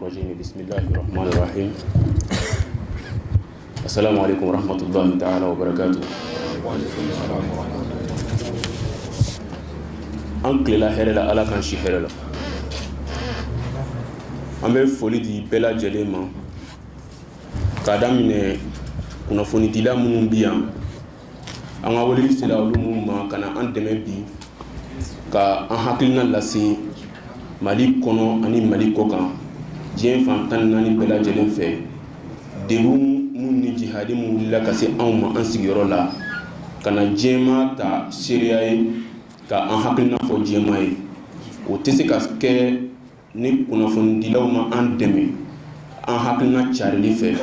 الرجيم بسم الله الرحمن الرحيم السلام عليكم ورحمة الله تعالى وبركاته. أنكل لا هرلا على كان شيء هرلا أمي فولي دي بلا جلما كادامين كنا فوني دلا منو بيام أنا أولي سلا أولو ما كنا عندنا بي ka an hakilina lase Mali kɔnɔ ani Mali kɔkan diɲɛ fan 14 bɛɛ lajɛlen fɛ degun mun ni jihadi mun wulila ka se anw ma an sigiyɔrɔ la ka na diɲɛma ta seereya ye ka an hakilina fɔ diɲɛma ye o tɛ se ka kɛ ni kunnafonidilaw ma an dɛmɛ an hakilina carili fɛ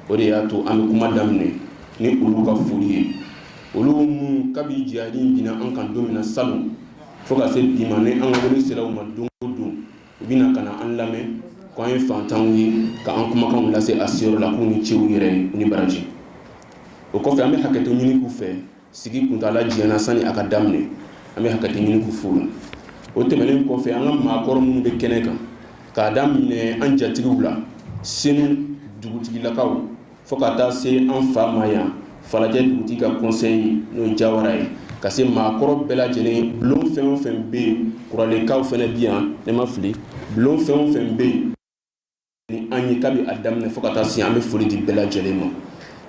o de y'a to an bɛ kuma daminɛ ni olu ka foli ye olu mun kabi jihadi binna an kan don min na salon fo ka se bi ma ni an ka wele sera u ma don o don u bɛna ka na an lamɛn k'an ye fantanw ye ka an kumakanw lase a seyɔrɔ la k'u ni cɛw yɛrɛ ye u ni baraji o kɔfɛ an bɛ hakɛto ɲini k'u fɛ sigi kuntala jiyɛnna sani a ka daminɛ an bɛ hakɛto ɲini k'u fo la o tɛmɛnen kɔfɛ an ka maakɔrɔ minnu bɛ kɛnɛ kan k'a daminɛ an jatigiw la senu dugutigilakaw fo ka taa se an fa ma yan falajɛ dugutigi ka conseil n'o ye Jawara ye ka se maakɔrɔ bɛɛ lajɛlen bulon fɛn o fɛn bɛ yen kuralekaw fɛnɛ bi yan ne ma fili bulon fɛn o fɛn bɛ yen ni an ye kabi a daminɛ fo ka taa se an bɛ foli di bɛɛ lajɛlen ma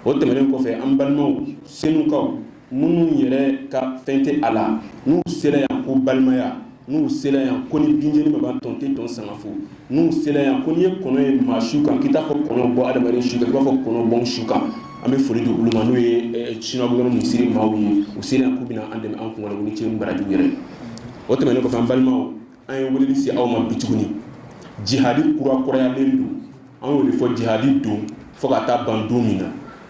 o tɛmɛnen kɔfɛ an balimaw senukaw minnu yɛrɛ ka fɛn tɛ a la n'u sera yan ko balimaya n'u sera yan ko ni binjɛni ma ban tɔn tɛ tɔn sangafo n'u sera yan ko n'i ye kɔnɔ ye maa su kan k'i t'a fɔ kɔnɔ bɔ adamaden su kan i b'a fɔ kɔnɔ bɔ su kan an bɛ foli di olu ma n'o ye Chinois gouvernement misiri maaw ye u sera yan k'u bɛna an dɛmɛ an kunkolo ni cɛ ni barajiw yɛrɛ o tɛmɛnen kɔfɛ an balimaw an ye weleli se aw ma bi tuguni jihadi kurakurayalen don an y'o de fɔ jihadi don fo ka taa ban don min na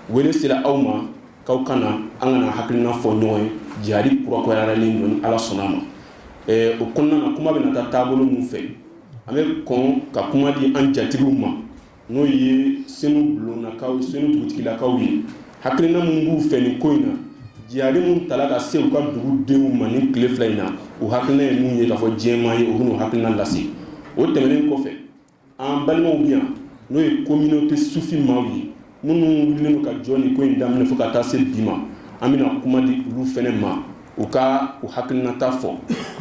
wele sera aw ma k'aw kana an kana hakilina fɔ ɲɔgɔn ye jihadi kurakurayalen don ni Ala sɔnna ma o kɔnɔna na kuma bɛna taa taabolo min fɛ an bɛ kɔn ka kuma di an jatigiw ma n'o ye senu bulonnakaw senu dugutigilakaw ye hakilina mun b'u fɛ nin ko in na jihadi mun tala ka se u ka dugudenw ma ni tile fila in na o hakilina ye mun ye k'a fɔ diɲɛma ye u bɛn'o hakilina lase o tɛmɛnen kɔfɛ an balimaw bi yan n'o ye communauté sufi maaw ye minnu wulilen don ka jɔ nin ko in daminɛ fo ka taa se bi ma an bɛna kuma di olu fɛnɛ ma u ka u hakilinata fɔ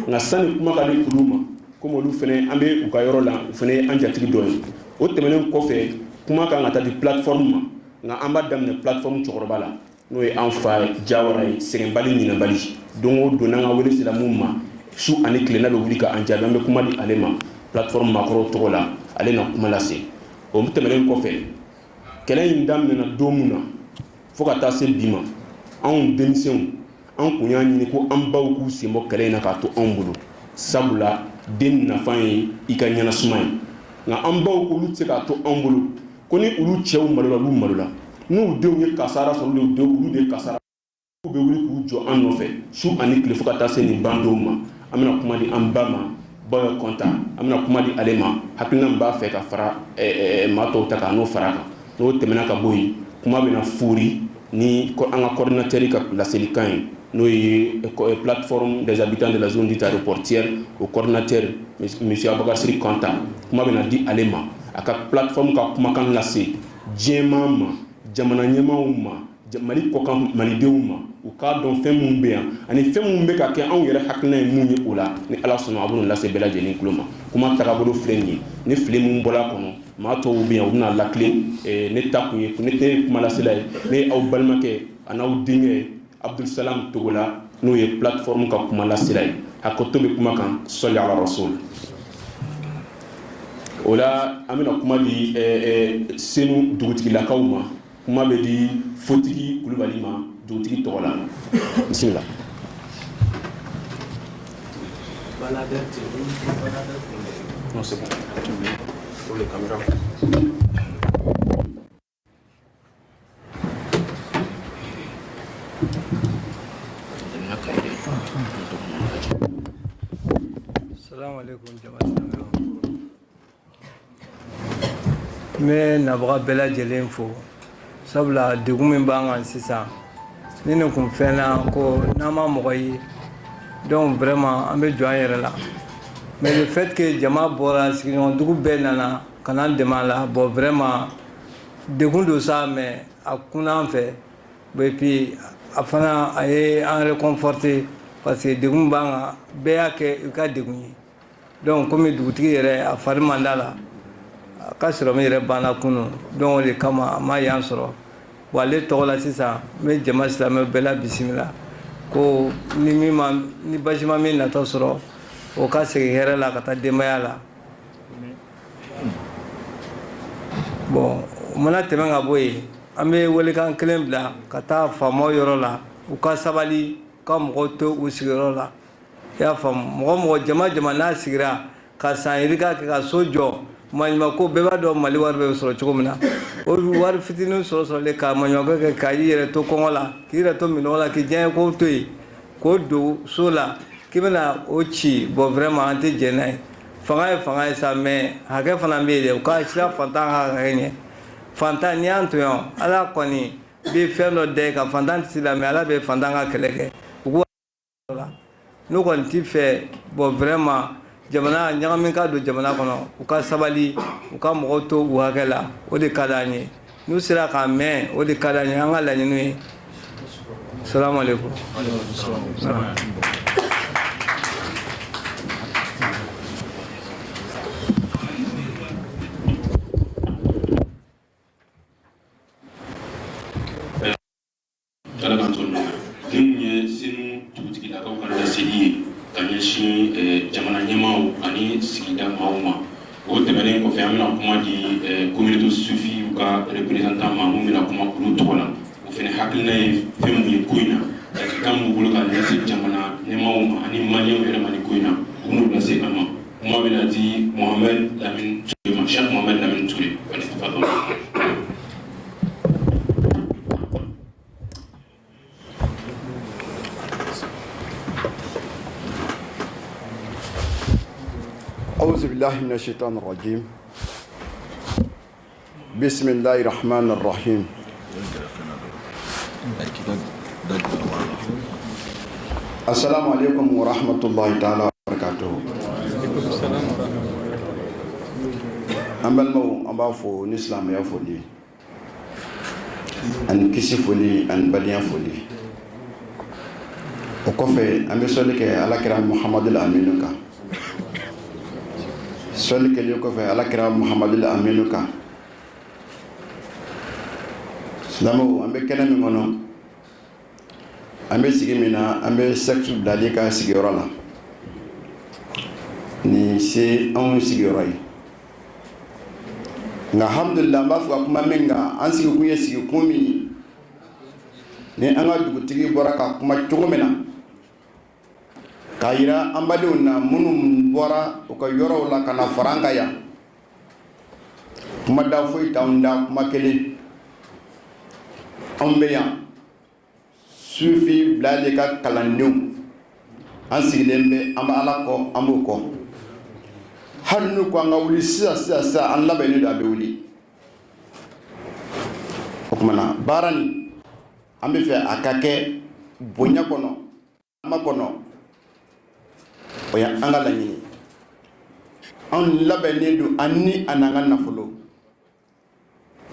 nka sani kuma ka di olu ma komi olu fɛnɛ an bɛ u ka yɔrɔ la u fɛnɛ ye an jatigi dɔ ye o tɛmɛnen kɔfɛ kuma kan ka taa di plateforme ma nka an b'a daminɛ plateforme cɛkɔrɔba la n'o ye an fa Jawara ye sɛgɛnbali ɲinɛbali don o don n'an ka wele sera mun ma su ani tile n'a bɛ wuli ka an jaabi an bɛ kuma di ale ma plateforme maakɔrɔw tɔgɔ la ale na kuma lase o tɛmɛnen kɔfɛ kɛlɛ in daminɛna don min na fo ka taa se bi ma anw denmisɛnw an kun y'a ɲini ko an baw k'u sen bɔ kɛlɛ in na k'a to anw bolo sabula den nafan ye i ka ɲɛnasuma ye nka an baw olu tɛ se k'a to anw bolo ko ni olu cɛw malola olu malola n'u denw ye kasara sɔrɔ olu de ye kasara u bɛ wuli k'u jɔ an nɔfɛ su ani tile fo ka taa se nin bandon ma an bɛna kuma di an ba ma Bayo Kɔnta an bɛna kuma di ale ma hakilina min b'a fɛ ka fara maa tɔw ta kan n'o fara kan n'o tɛmɛna ka bɔ yen kuma bɛna fori ni an ka coordinateur ka laselikan ye n'o ye plateforme des habitants de la zone dite aéroportière o coordinateur monsieur Abakasiri Kɔnta kuma bɛna di ale ma a ka plateforme ka kumakan lase diɲɛma ma jamana ɲɛmaaw ma Mali kɔkan malidenw ma u k'a dɔn fɛn minnu bɛ yan ani fɛn minnu bɛ ka kɛ anw yɛrɛ hakilina ye mun ye o la ni Ala sɔnna a b'o lase bɛɛ lajɛlen tulo ma kuma tagabolo filɛ nin ye ni fili min bɔra a kɔnɔ maa tɔw bɛ yan u bɛna lakile ne ta kun ye ne tɛ kuma lasela ye ne ye aw balimakɛ a n'aw denkɛ Abdulsalam Togola n'o ye plateforme ka kuma lasela ye hakɛto bɛ kuma kan sɔli ala rasul o la an bɛna kuma di senu dugutigilakaw ma kuma bɛ di Fotigi Kulubali ma dugutigi tɔgɔ la bisimila non c'est bon pour les caméras Assalamu alaikum jama'a me nabaga bɛɛ lajɛlen fo sabula degun min b'an kan sisan ni nin kun fɛnna ko n'an ma mɔgɔ ye donc vraiment an bɛ jɔ an yɛrɛ la mais le fait que jama bɔra sigiɲɔgɔndugu bɛɛ nana kana dɛmɛ a la bon vraiment degun don sa mais a kunna an fɛ et puis a fana a ye an réconforté parce que degun b'an kan bɛɛ y'a kɛ i ka degun ye donc komi dugutigi yɛrɛ a fari man d'a la a ka sɔrɔ min yɛrɛ banna kunun donc o de kama a ma yan sɔrɔ bon ale tɔgɔ la sisan n bɛ jama silamɛ bɛɛ la bisimila ko ni basi ma min natɔ sɔrɔ o ka segin hɛrɛ la ka taa denbaya la bon o mana tɛmɛ ka bɔ yen an bɛ welekan kelen bila ka taa faamaw yɔrɔ la u ka sabali ka mɔgɔw to u sigiyɔrɔ la i y'a faamu mɔgɔ jama n'a sigira ka san yirika kɛ ka so jɔ maɲumako bɛɛ b'a dɔn mali wari bɛ sɔrɔ cogo min na o wari fitinin sɔrɔlen ka maɲumako kɛ ka i yɛrɛ to kɔngɔ la k'i yɛrɛ to minɔgɔ la k'i diɲɛ ko to yen k'o don so la k'i bɛna o ci bon vraiment an tɛ jɛn n'a ye fanga ye sa mais hakɛ fana bɛ yen dɛ u ka sira fantan ka hakɛ ɲɛ fantan n'i y'an to yan ala kɔni bɛ fɛn dɔ da ka fantan tɛ se la mais ala bɛ fantan ka kɛlɛ kɛ u k'u la n'u kɔni t'i fɛ bon vraiment jamana ɲagamin ka don jamana kɔnɔ u ka sabali u ka mɔgɔw to u hakɛ la o de ka d'an ye n'u sera k'a mɛn o de ka d'an ye an ka laɲiniw ye salamu aleykum ka ɲɛsin jamana ɲɛmaaw ani sigida maaw ma o tɛmɛnen kɔfɛ an bɛna kuma di communauté sufiw ka représentant ma mun bɛna kuma olu tɔgɔ la o fɛnɛ hakilina ye fɛn mun ye ko in na ladilikan b'u bolo ka lase jamana ɲɛmaaw ma ani maliyɛnw yɛrɛ ma ni ko in na u n'u lase an ma kuma bɛna di Mohamed Lamine Touré ma Cheikh Mohamed Lamine Touré أعوذ بالله من الشيطان الرجيم بسم الله الرحمن الرحيم السلام عليكم ورحمة الله تعالى وبركاته أمبالمو أمبافو نسلام يا فولي أن كسي فولي أن بليان فولي وكفي أمبسولك على كرام محمد الأمينك soli kele ko fe ala kira muhammadul aminu ka silamu ambe kene mi mono ambe sigi mina ambe seksu dali ka sigi yɔrɔ la ni se anw sigi yɔrɔ ye nga alhamdulillah n b'a fɔ ka kuma min kan an sigi kun ye sigi kun min ni an ka dugutigi bɔra ka kuma cogo min na k'a yira an badenw na minnu bɔra u ka yɔrɔw la ka na fara an kan yan kuma da foyi t'anw da kuma kelen anw bɛ yan sufi bilali ka kalandenw an sigilen bɛ an bɛ ala kɔ an b'o kɔ hali n'u ko an ka wuli sisan an labɛnnen don a bɛ wuli o tuma na baara nin an bɛ fɛ a ka kɛ bonya kɔnɔ ama kɔnɔ o ye an ka laɲini an labɛnnen don an ni a n'an ka nafolo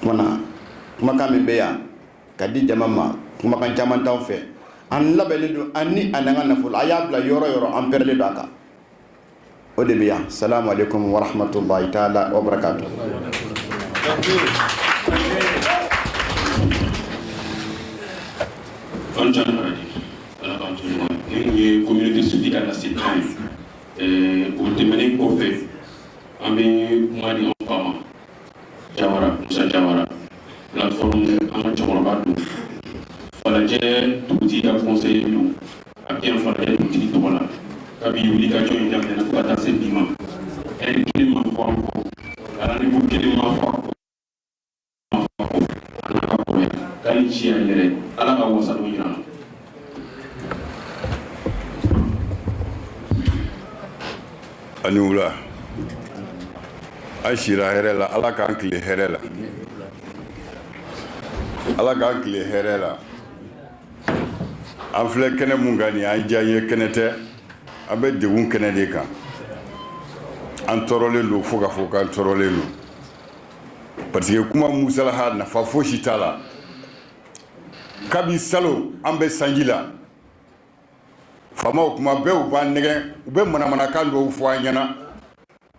kumana kumakan min bɛ yan ka di jama ma kumakan caman t'anw fɛ an labɛnnen don an ni a n'an ka nafolo a y'a bila yɔrɔ yɔrɔ an pɛrɛlen don a kan o de bɛ yan salamu aleykum wa rahmatulahi taala wa barakatuh. Ni communauté sufi à la citoyenne o tɛmɛnen kɔfɛ an bɛ kuma di an fa ma Jawara Musa Jawara plateforme an ka cɛkɔrɔba don Falajɛ dugutigi ka conseiller don a bɛ yan Falajɛ dugutigi tɔgɔ la kabi wulikajɔ in daminɛna fo ka taa se bi ma heure kelen ma fɔ an kɔ rendez-vous kelen ma fɔ an kɔ a n'a ka kɔrɔ k'a ni ci an yɛrɛ ala ka wasadon jira an na. ani wula an sira hɛrɛ la ala k'an tile hɛrɛ la ala k'an tile hɛrɛ la an filɛ kɛnɛ mun kan nin an diya ye kɛnɛ tɛ an bɛ degun kɛnɛ de kan an tɔɔrɔlen don fo ka fɔ k'an tɔɔrɔlen don parce que kuma musalaha nafa fosi t'a la kabi salo an bɛ sanji la faamaw kuma bɛɛ u b'an nɛgɛn u bɛ manamanakan dɔw fɔ an ɲɛna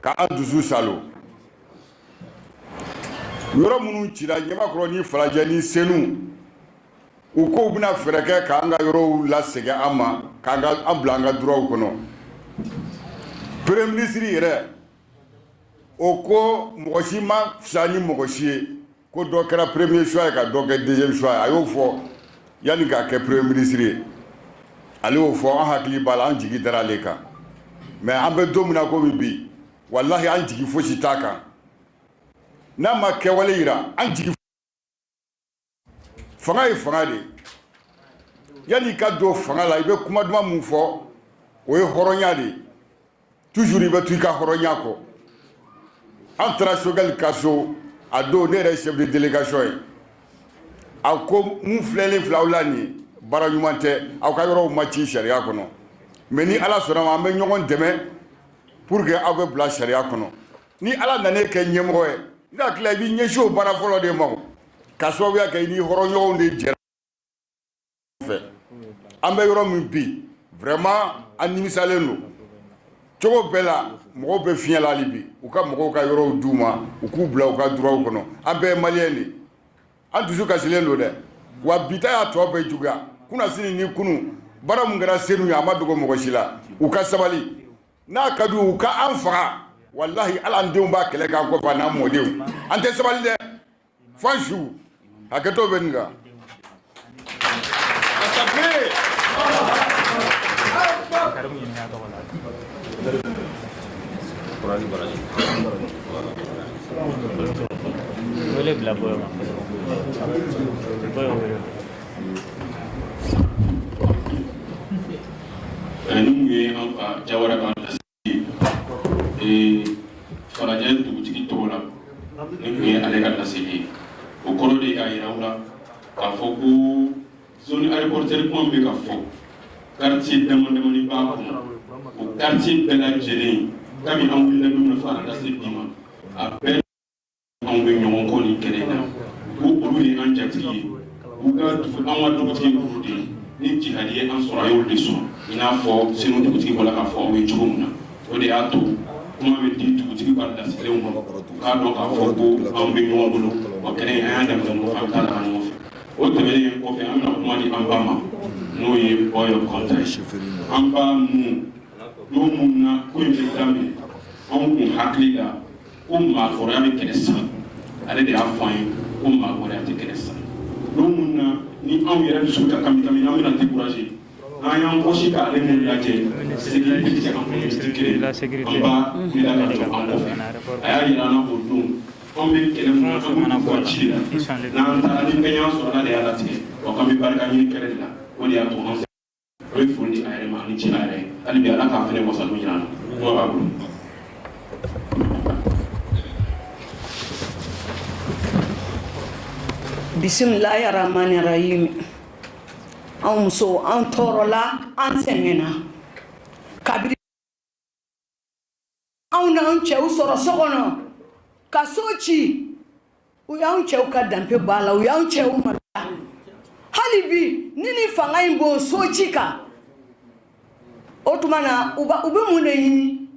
ka an dusu salo yɔrɔ minnu cira ɲamakɔrɔ ni falajɛ ni senu u ko u bɛna fɛɛrɛ kɛ k'an ka yɔrɔw lasegin an ma k'an bila an ka duraw kɔnɔ premier ministre yɛrɛ o ko mɔgɔ si ma fisa ni mɔgɔ si ye ko dɔ kɛra premier choix ye ka dɔ kɛ deuxième choix ye a y'o fɔ yanni k'a kɛ premier ministre ye ale y'o fɔ an hakili b'a la an jigi dara ale kan mais an bɛ don min na komi bi walahi an jigi fosi t'a kan n'a ma kɛwale yira an jigi fanga ye fanga de yanni ka don fanga la i bɛ kuma duman mun fɔ o ye hɔrɔnya de toujours i bɛ to i ka hɔrɔnya kɔ an taara Choguel ka so a don ne yɛrɛ chef de délégation ye a ko mun filɛlen filɛ aw la nin ye baara ɲuman tɛ aw ka yɔrɔw ma ci sariya kɔnɔ mais ni ala sɔnna ma an bɛ ɲɔgɔn dɛmɛ pour que aw bɛ bila sariya kɔnɔ ni ala nan'e kɛ ɲɛmɔgɔ ye ne hakili la i b'i ɲɛsin o baara fɔlɔ de ma ka sababuya kɛ i ni hɔrɔnɲɔgɔnw de jɛra fɛ an bɛ yɔrɔ min bi vraiment an nimisalen don cogo bɛɛ la mɔgɔw bɛ fiɲɛ la hali bi u ka mɔgɔw ka yɔrɔw d'u ma u k'u bila u ka duraw kɔnɔ an bɛɛ ye maliyɛn de an dusu kasilen don dɛ wa bi ta y'a tɔ bɛɛ juguya kunasini ni kunu baara mun kɛra senu ye a ma dogo mɔgɔ si la u ka sabali n'a ka d'u u ka an faga walahi ala an denw b'a kɛlɛ k'an kɔfɛ n'an mɔdenw an tɛ sabali dɛ fo an su hakɛtɔ bɛ nin kan Ni an fa Jawara kan lasigi falajɛ dugutigi tɔgɔ la ni kun ye ale ka lasigi o kɔrɔ de y'a yira la k'a fɔ ko zone aéroportuaire kuma bɛ ka fɔ quartier damadamani b'a kɔnɔ o quartier bɛɛ lajɛlen kabi an wulila don min na fo ka na se bi ma a bɛɛ anw bɛ ɲɔgɔn kɔ ni kɛnɛ na ko olu ye an jatigi ye u ka an ka dugutigi olu de ye ni jihadi ye an sɔrɔ a y'olu de sɔrɔ i n'a fɔ senu dugutigi bɔra k'a fɔ aw ye cogo min na o de y'a to kuma bɛ di dugutigi ka lasigilenw ma k'a dɔn k'a fɔ ko anw bɛ ɲɔgɔn bolo wa kɛnɛ an y'a daminɛ ɲɔgɔn fɛ an bɛ taa laban ɲɔgɔn fɛ o tɛmɛnen kɔfɛ an bɛna kuma di an ba ma n'o ye Bɔyɔ Kɔnta ye an ba mun don mun na ko in bɛ daminɛ anw kun hakili la ko maakɔrɔya bɛ kɛlɛ san ale de y'a fɔ an ye ko maakɔrɔya tɛ kɛlɛ san don mun na ni anw yɛrɛ dusu ka kami kami an bɛna décourager n'an y'an gosi k'ale mun lajɛ segin bɛ tigɛ an kɔnɔ miniti kelen an b'a wulila ka jɔ an kɔfɛ a y'a yira an na o don anw bɛ kɛlɛ mun na an bɛ bɔ ci la n'an taara ni fɛn y'an sɔrɔ ala de y'a latigɛ wa k'an bɛ barika ɲini kɛlɛ de la o de y'a to an fɛ o ye foli di a yɛrɛ ma ani ci a yɛrɛ ye hali bi ala k'a fɛnɛ wasa n'o yira an na n'o b'a bolo. Bismillahirrahmanirrahim. An muso an tɔɔrɔla an sɛgɛnna kabiri anw n'an cɛw sɔrɔ so kɔnɔ ka so ci u y'anw cɛw ka danpe b'a la u y'anw cɛw mara hali bi ni fanga in b'o so ci kan o tuma na u bɛ mun de ɲini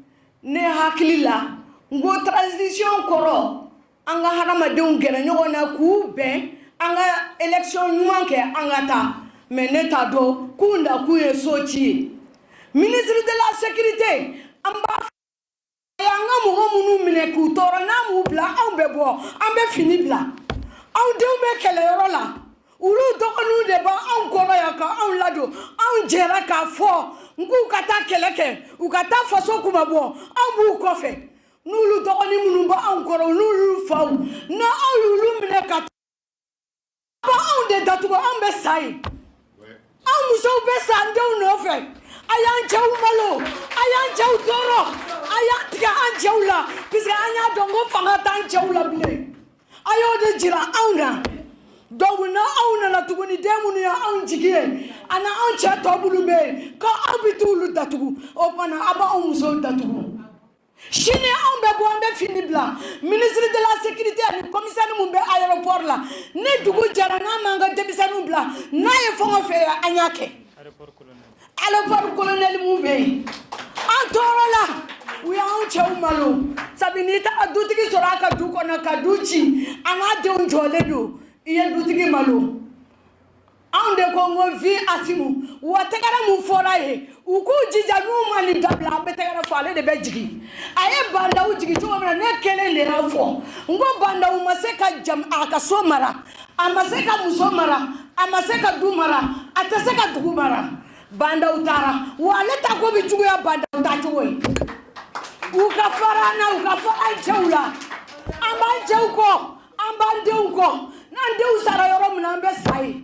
ne hakili la n ko transition kɔrɔ an ka hadamadenw gɛrɛ ɲɔgɔn na k'u bɛn an ka élection ɲuman kɛ an ka taa mais ne t'a dɔn k'u nakun ye so ci ye ministre de la sécurité an b'a fɔ an ka mɔgɔ minnu minɛ k'u tɔɔrɔ n'an m'u bila anw bɛ bɔ an bɛ fini bila anw denw bɛ kɛlɛyɔrɔ la olu dɔgɔninw de b'anw kɔrɔ yan ka anw ladon anw jɛra k'a fɔ n k'u ka taa kɛlɛ kɛ u ka taa faso kumabɔ anw b'u kɔfɛ n'olu dɔgɔnin minnu b'anw kɔrɔ n'olu faw n'aw y'olu minɛ ka anw de datugu anw bɛ sa yen anw musow bɛ sa an denw nɔfɛ a y'an cɛw malo a y'an cɛw tɔɔrɔ a y'an tigɛ an cɛw la puisque an y'a dɔn ko fanga t'an cɛw la bilen a y'o de jira anw na donc n'aw nana tuguni den minnu ye anw jigi ye ani anw cɛ tɔ minnu bɛ yen ko aw bɛ t'olu datugu o kumana a b'anw musow datugu sini anw bɛ bɔ an bɛ fini bila ministre de la sécurité ani komisɛni mun bɛ aéroport la ni dugu jɛra n'a m'an ka denmisɛnninw bila n'a ye fɛn o fɛn an y'a kɛ aéroport colonel mun bɛ yen an tɔɔrɔ la u y'anw cɛw malo sabu n'i taara dutigi sɔrɔ a ka du kɔnɔ ka du ci a n'a denw jɔlen don i ye dutigi malo anw de ko n ko vi asimu wa tɛgɛrɛ mun fɔra ye u k'u jija n'u ma nin dabila an bɛ tɛgɛrɛ fɔ ale de bɛ jigin a ye bandaw jigin cogo min na ne kelen de y'a fɔ n ko bandaw ma se ka a ka so mara a ma se ka muso mara a ma se ka du mara a tɛ se ka dugu mara bandaw taara wa ale ta ko bɛ juguya bandaw ta cogo ye u ka fara an na u ka fara an cɛw la an b'an cɛw kɔ an b'an denw kɔ n'an denw sara yɔrɔ min na an bɛ sa yen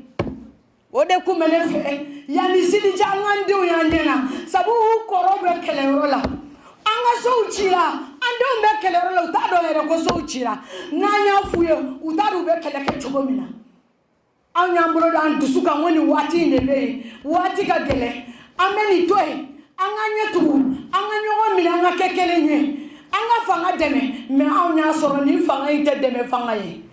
o de kun bɛ ne fɛ yanni sini cɛ an k'an denw y'an ɲɛna sabu u kɔrɔw bɛ kɛlɛyɔrɔ la an ka sow cira an denw bɛ kɛlɛyɔrɔ la u t'a dɔn yɛrɛ ko sow cira n'an y'a f'u ye u t'a dɔn u bɛ kɛlɛ kɛ cogo min na anw y'an bolo da an dusu kan ko nin waati in de bɛ yen waati ka gɛlɛn an bɛ nin to yen an ka ɲɛ tugu an ka ɲɔgɔn minɛ an ka kɛ kelen ye an ka fanga dɛmɛ mɛ anw y'a sɔrɔ nin fanga in tɛ dɛmɛ fanga ye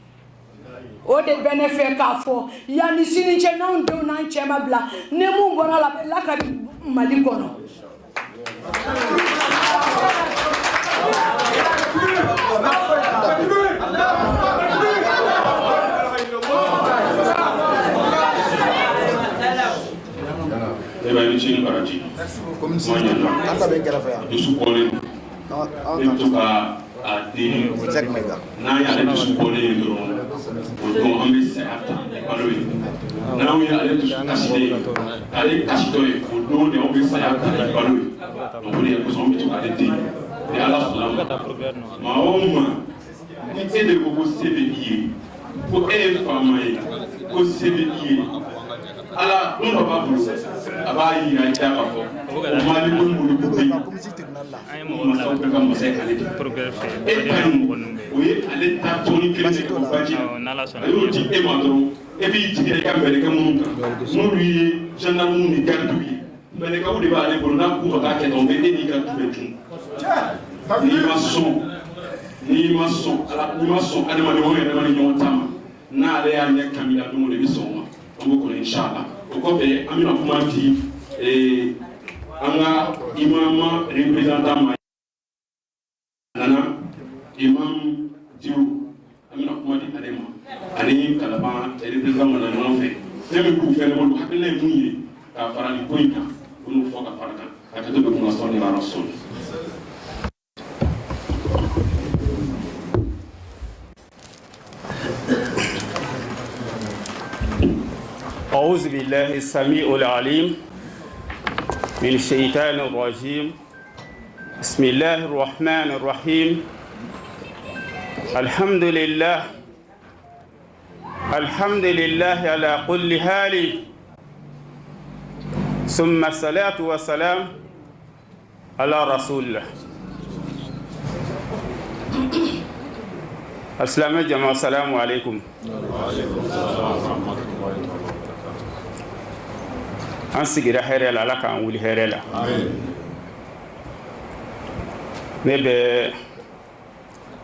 o de bɛ ne fɛ k'a fɔ yanni sini cɛ n'anw denw n'an cɛ ma bila ni mun bɔra la bɛ lakari Mali kɔnɔ. Evaluation Baraji. Dusu kɔlen e bɛ to ka a den n'an y'ale dusu kɔlen ye dɔrɔn o don an bɛ saya ta balo ye n'an y'ale dusu kasilen ale kasitɔ ye o don de an bɛ saya ta balo ye o de ye kosɔn an bɛ to k'ale den ni Ala sɔnna ma maa o maa ni e de ko se bɛ i ye ko e ye faama ye ko se bɛ i ye Ala don dɔ b'a bolo a b'a yira i da k'a fɔ o Mali ko mulu bɛ yen masaw bɛ ka masaya ale de e ta in o ye ale ta tɔni kelen de ko baji a y'o di e ma dɔrɔn e b'i jigi i ka mɛlɛkɛ minnu kan n'olu ye gendarmes ni gardiw ye mɛlɛkɛw de b'ale bolo n'a k'u ka kɛ tan o bɛ e n'i ka du bɛ dun n'i ma sɔn adamadenw yɛrɛ ma ni ɲɔgɔn ta ma n'ale y'a ɲɛ kamila don o de bɛ sɔn o ma an b'o kɔnɔ inshallah o kɔfɛ an bɛna kuma di an ka imam représentant ma nana imam Diou an bɛna kuma di ale ma ani Kalaban représentant ma na ɲɔgɔn fɛ fɛn min b'u fɛ ne bolo hakilina ye mun ye ka fara nin ko in kan ko n'u fɔ ka fara kan a kɛ to bɛ kun ka sɔn ni baara sɔn. أعوذ بالله السميع العليم من الشيطان الرجيم بسم الله الرحمن الرحيم الحمد لله على كل حال ثم الصلاة والسلام على رسول الله السلام جماعة السلام عليكم an sigira hɛrɛ la Ala k'an wuli hɛrɛ la ne bɛ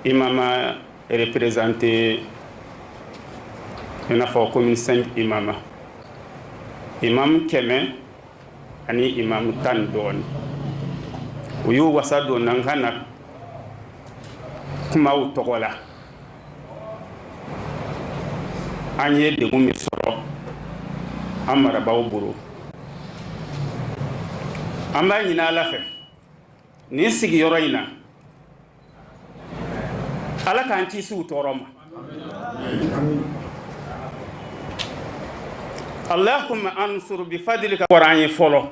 imama représenter i n'a fɔ commune 5 imama imam 100 ani imam 10 dɔɔni u y'u wasa don nan ka na kumaw tɔgɔ la an ye degun min sɔrɔ an marabaaw bolo an b'a ɲini Ala fɛ nin sigiyɔrɔ in na Ala k'an kisi u tɔɔrɔ ma Allahumma ansur bi fadlika fɔra an ye fɔlɔ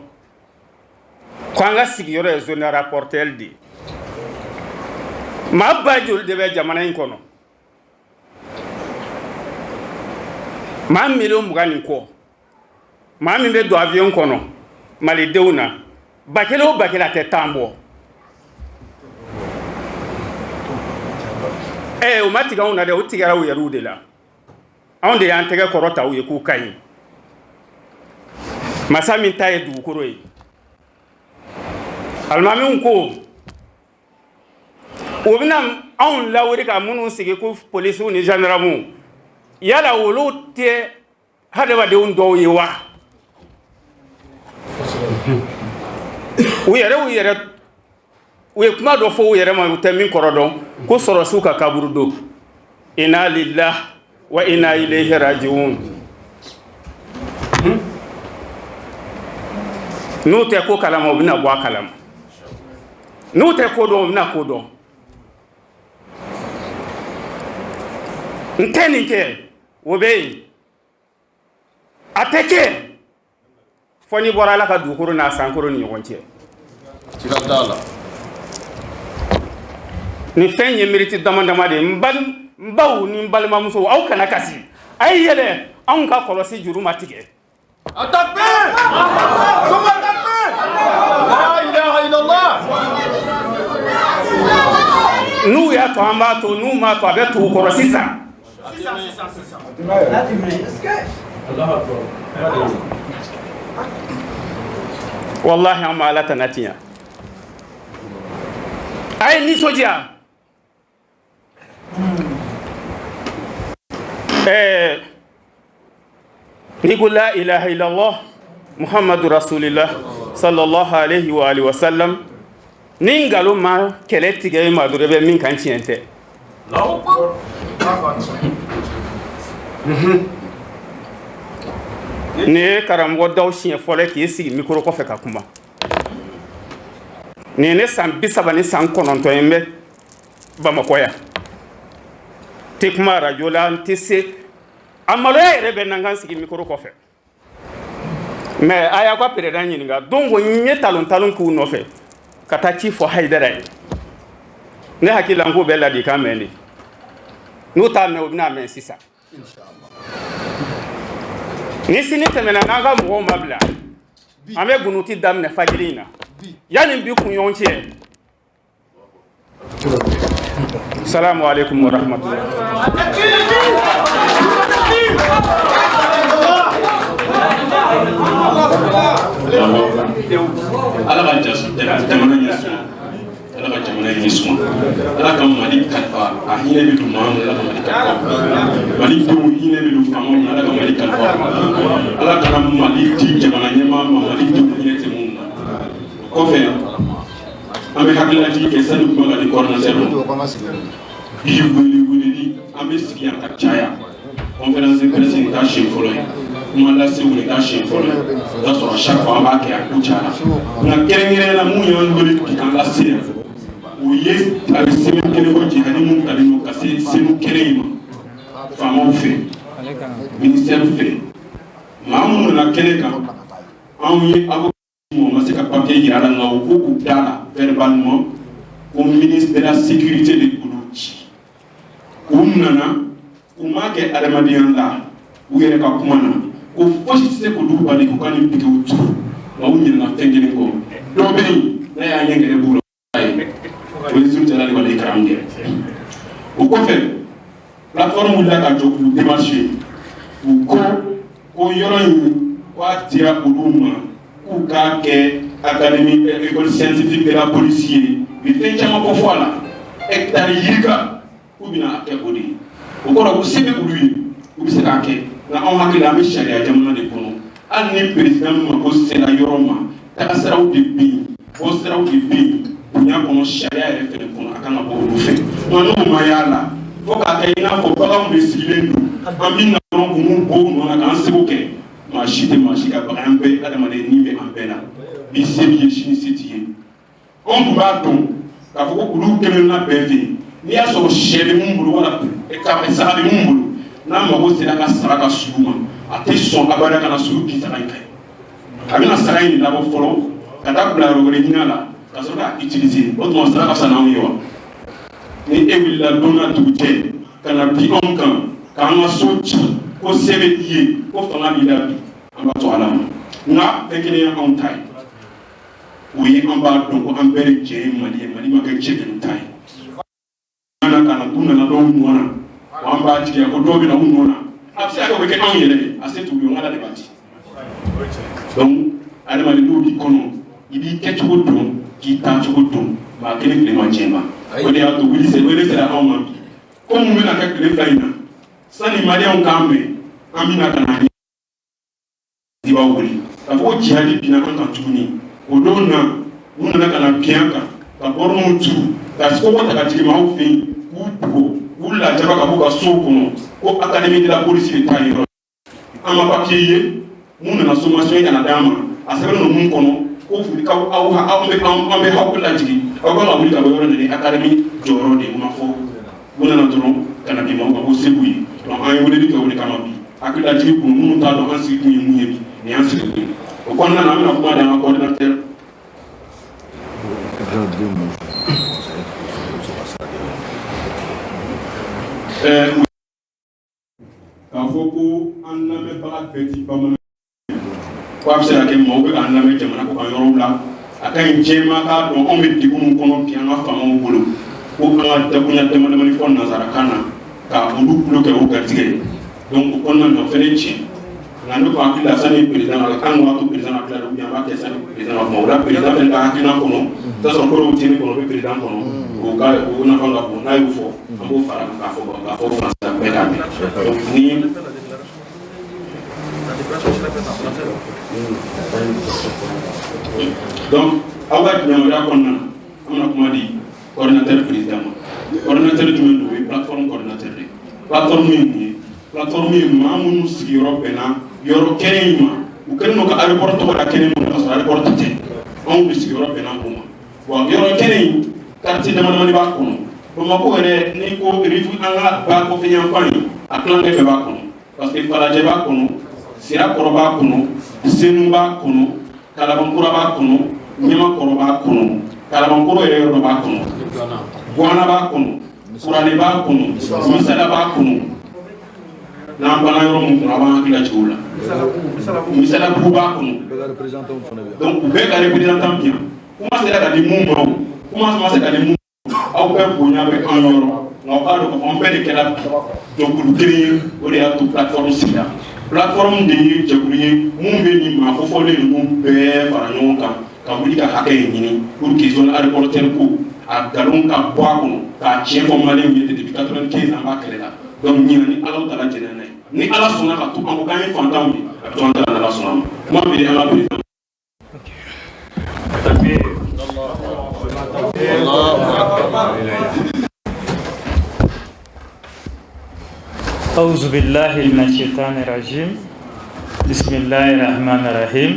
ko an ka sigiyɔrɔ ye zone rapporteur de ye maa ba joli de bɛ jamana in kɔnɔ maa miliyon 20 ni kɔ maa min bɛ don avion kɔnɔ malidenw na bakele o bakele a tɛ tan bɔ o ma tigɛ anw na dɛ o tigɛra u yɛrɛw de la anw de y'an tɛgɛ kɔrɔ ta u ye k'u ka ɲi masa min ta ye dugukolo ye alimamiw ko o bɛna anw lawuri ka minnu sigi ko polisiw ni gendarmew yala olu tɛ hadamadenw dɔw ye wa u ye kuma dɔ fɔ u yɛrɛ ma u tɛ min kɔrɔ dɔn ko sɔrɔsiw ka kaburu don inna lillahi wa inna ilayhi rajiun n'u tɛ ko kalama u bɛna bɔ a kalama n'u tɛ ko dɔn u bɛna ko dɔn n tɛ nin kɛ o bɛ yen a tɛ kɛ fo n'i bɔra Ala ka dugukolo n'a sankolo ni ɲɔgɔn cɛ ni fɛn ye mérite dama dama de n baw ni n balimamusow aw kana kasi a ye yɛlɛ anw ka kɔlɔsi juru ma tigɛ n'u y'a to an b'a to n'u m'a to a bɛ tugu kɔrɔ sisan wallahi an ma Ala tana tiɲɛ a ye nisɔndiya n'i ko la ilaha illallah muhammadu rasulillah sallallahu alayhi wa alihi wa sallam ni ngalon ma kɛlɛ tigɛ ma dɔrɔn bɛ min kan tiɲɛ tɛ ni ye karamɔgɔ daw siɲɛ fɔlɔ k'i sigi mikoro kɔfɛ ka kuma ni ye ne san 30 ni san 9 ye n bɛ Bamakɔ yan tɛ kuma radio la n tɛ se a maloya yɛrɛ bɛ na n ka n sigi mikoro kɔfɛ mais a y'a ka président ɲininka don ko n ye talon k'u nɔfɛ ka taa ci fɔ Hayidara ye ne hakili la n k'o bɛ ladilikan mɛn de n'u t'a mɛn u bɛna mɛn sisan ni sini tɛmɛna n'an ka mɔgɔw ma bila an bɛ gunuti daminɛ fajiri in na yanni bi kunɲɔgɔn cɛ salamu alaikum wa rahmatullahi Ala ka jamana ɲɛsuma Ala ka jamana ɲɛsuma Ala ka Mali kalifa a hinɛ bɛ don maa min Ala ka Mali kalifa Mali denw hinɛ bɛ don faamaw min Ala ka Mali kalifa Ala kana Mali di jamana ɲɛmaa ma Mali denw hinɛ tɛ mun na kɔfɛ an bɛ hakililati kɛ sani kuma ka di coordinateur bi weleli an bɛ sigi yan ka caya conférence de presse in k'a siɲɛ fɔlɔ ye kuma lasew ni k'a siɲɛ fɔlɔ ye o y'a sɔrɔ chaque fois an b'a kɛ a ko cayara nka kɛrɛnkɛrɛnnenya la mun y'an wele k'i kan lase yan o ye a bɛ sɛbɛn kelen fɔ jihadi mun talen don ka se senu kɛnɛ in ma faamaw fɛ ministère fɛ maa minnu nana kɛnɛ kan anw ye avocat ma se ka papier yira la nka u ko k'u da la verbalement ko ministre de la sécurité de k'olu ci u nana u m'a kɛ adamadenya la u yɛrɛ ka kuma na ko fosi tɛ se k'olu bali k'u ka nin piquew turu nka u ɲinɛna fɛn kelen kɔ dɔ bɛ yen n'a y'a ɲɛ gɛrɛ b'u la o ye Zul Jalali wale karamɔgɔ o kɔfɛ plateforme wulila ka jɔ k'u démarcher u ko yɔrɔ in k'a dira olu ma k'u k'a kɛ académie école scientifique de la police ye u ye fɛn caman fɔ a la hectare yirika k'u bɛna kɛ o de ye o kɔrɔ ko se bɛ olu ye u bɛ se k'a kɛ nka anw hakili la an bɛ sariya jamana de kɔnɔ hali ni président mako sera yɔrɔ ma tagasiraw de bɛ yen bɔsiraw de bɛ yen bonya kɔnɔ sariya yɛrɛ fɛnɛ kɔnɔ a kan ka bɔ olu fɛ nka n'o ma y'a la fo k'a kɛ i n'a fɔ baganw de sigilen don an bɛ na dɔrɔn k'u bɔ u nɔ na k'an seko kɛ maa si tɛ maa si ka bagan an bɛɛ adamaden ni bɛ an bɛɛ la bi se b'i ye sini se t'i ye anw tun b'a dɔn k'a fɔ ko olu kelenna bɛɛ fɛ yen n'i y'a sɔrɔ sɛ bɛ mun bolo wala saga bɛ mun bolo n'a mago sera ka saga ka sugu ma a tɛ sɔn abada ka na sugu bi saga in kan a bɛna saga in labɔ fɔlɔ ka taa bila yɔrɔ wɛrɛ ɲini a la ka sɔrɔ k'a utiliser o tuma saga ka fisa n'anw ye wa ni e wulila don na dugu cɛ ka na bi anw kan k'an ka so ci ko se bɛ i ye ko fanga b'i la bi an b'a to ala ma nka fɛn kelen ye anw ta ye o ye an b'a dɔn ko an bɛɛ de jɛ ye Mali ye Mali ma kɛ cɛ kelen ta ye kana k'u nana dɔw nɔ na wa an b'a tigiya ko dɔw bɛ na u nɔ na a bɛ se ka kɛ o bɛ kɛ anw yɛrɛ ye a se t'u ye o ka da de b'a ci donc adamadenw b'i kɔnɔ i b'i kɛcogo dɔn k'i taacogo dɔn maa kelen tile ma diɲɛ ma o de y'a to wuli sera anw ma bi comme mun bɛna kɛ tile fila in na sani maliyɛnw k'an mɛn an bɛna ka na i b'a wele k'a fɔ ko jihadi binna an kan tuguni o don na u nana ka na bin an kan ka bɔrɔnw turu ka kɔkɔ ta ka jigin maaw fɛ yen k'u dogo k'u lajaba ka bɔ ka sow kɔnɔ ko académie de la police de taa yɔrɔ an ma papier ye mun nana sommation ye ka na d'an ma a sɛbɛnnen don mun kɔnɔ ko fili ka aw bɛ aw lajigin aw kan ka wuli ka bɔ yɔrɔ nin académie jɔyɔrɔ de ye u ma fɔ u nana dɔrɔn ka na bin maaw kan ko segu ye donc an ye weleli kɛ o de kama bi hakili lajigi kun minnu t'a dɔn an sigi kun ye mun ye bi nin y'an sigi kun ye o kɔnɔna na an bɛna kuma di an ka coordinateur k'a fɔ ko an lamɛnbaga bɛɛ ti bamanan ko a bɛ se ka kɛ maaw bɛ k'an lamɛn jamana ko kan yɔrɔw la a ka ɲi jɛma k'a dɔn anw bɛ degun min kɔnɔ bi an ka faamaw bolo ko an ka dakunya damadamani fɔ nanzarakan na ka olu tulo kɛ o garijɛgɛ donc o kɔnɔna na o fɛnɛ tiɲɛ nka ne ko hakili la sani président ka kan ka to président ka tila la ou bien an b'a kɛ sani président ka kuma o la président fɛnɛ ka hakilina kɔnɔ i t'a sɔrɔ kɔrɔw tɛ ne kɔnɔ o bɛ président kɔnɔ o nafa ka bon n'a y'o fɔ an b'o fara k'a fɔ ko français bɛɛ k'a mɛn donc ni donc aw ka jumɛnya kɔnɔna na an bɛna kuma di coordinateur président ma coordinateur jumɛn don o ye plateforme coordinateur de plateforme ye mun ye plateforme ye maa minnu sigiyɔrɔ bɛnna yɔrɔ kɛnɛ in ma u kɛlen don ka aéroport tɔgɔ da kɛnɛ min na k'a sɔrɔ aéroport tɛ anw de sigiyɔrɔ bɛnna o ma bon yɔrɔ kɛnɛ in quartier damadamani b'a kɔnɔ Bamakɔ yɛrɛ n'i ko an ka ba kɔfɛ yanfan ye a tilancɛ bɛɛ b'a kɔnɔ parce que Falajɛ b'a kɔnɔ Sirakɔrɔ b'a kɔnɔ Senu b'a kɔnɔ Kalabankura b'a kɔnɔ Ɲamakɔrɔ b'a kɔnɔ Kalabankɔrɔ yɛrɛ yɔrɔ dɔ b'a kɔnɔ Guana b'a kɔnɔ Kurale b'a kɔnɔ Misala b'a kɔnɔ n'an banna yɔrɔ mun kɔnɔ a b'an hakili lajigin o la Misalabugu b'a kɔnɔ donc u bɛɛ ka représentant bi yan kuma sera ka di mun ma o kuma ma se ka di mun aw bɛɛ bonya bɛ an yɔrɔ nka aw k'a dɔn k'a fɔ an bɛɛ de kɛra jɛkulu kelen ye o de y'a to plateforme sigira plateforme de ye jɛkulu ye mun bɛ nin maa fɔfɔlen ninnu bɛɛ fara ɲɔgɔn kan ka wuli ka hakɛ in ɲini pour que zone aéroportuaire ko a nkalon ka bɔ a kɔnɔ k'a tiɲɛ fɔ maliyɛnw ye depuis 95 an b'a kɛlɛ la donc ɲinan ni Ala taala jɛnna n'a ye ni Ala sɔnna ka to an ko k'an ye fantanw ye a bɛ to an ta la n'Ala sɔnna ma kuma bɛ di an ka président. أعوذ بالله من الشيطان الرجيم بسم الله الرحمن الرحيم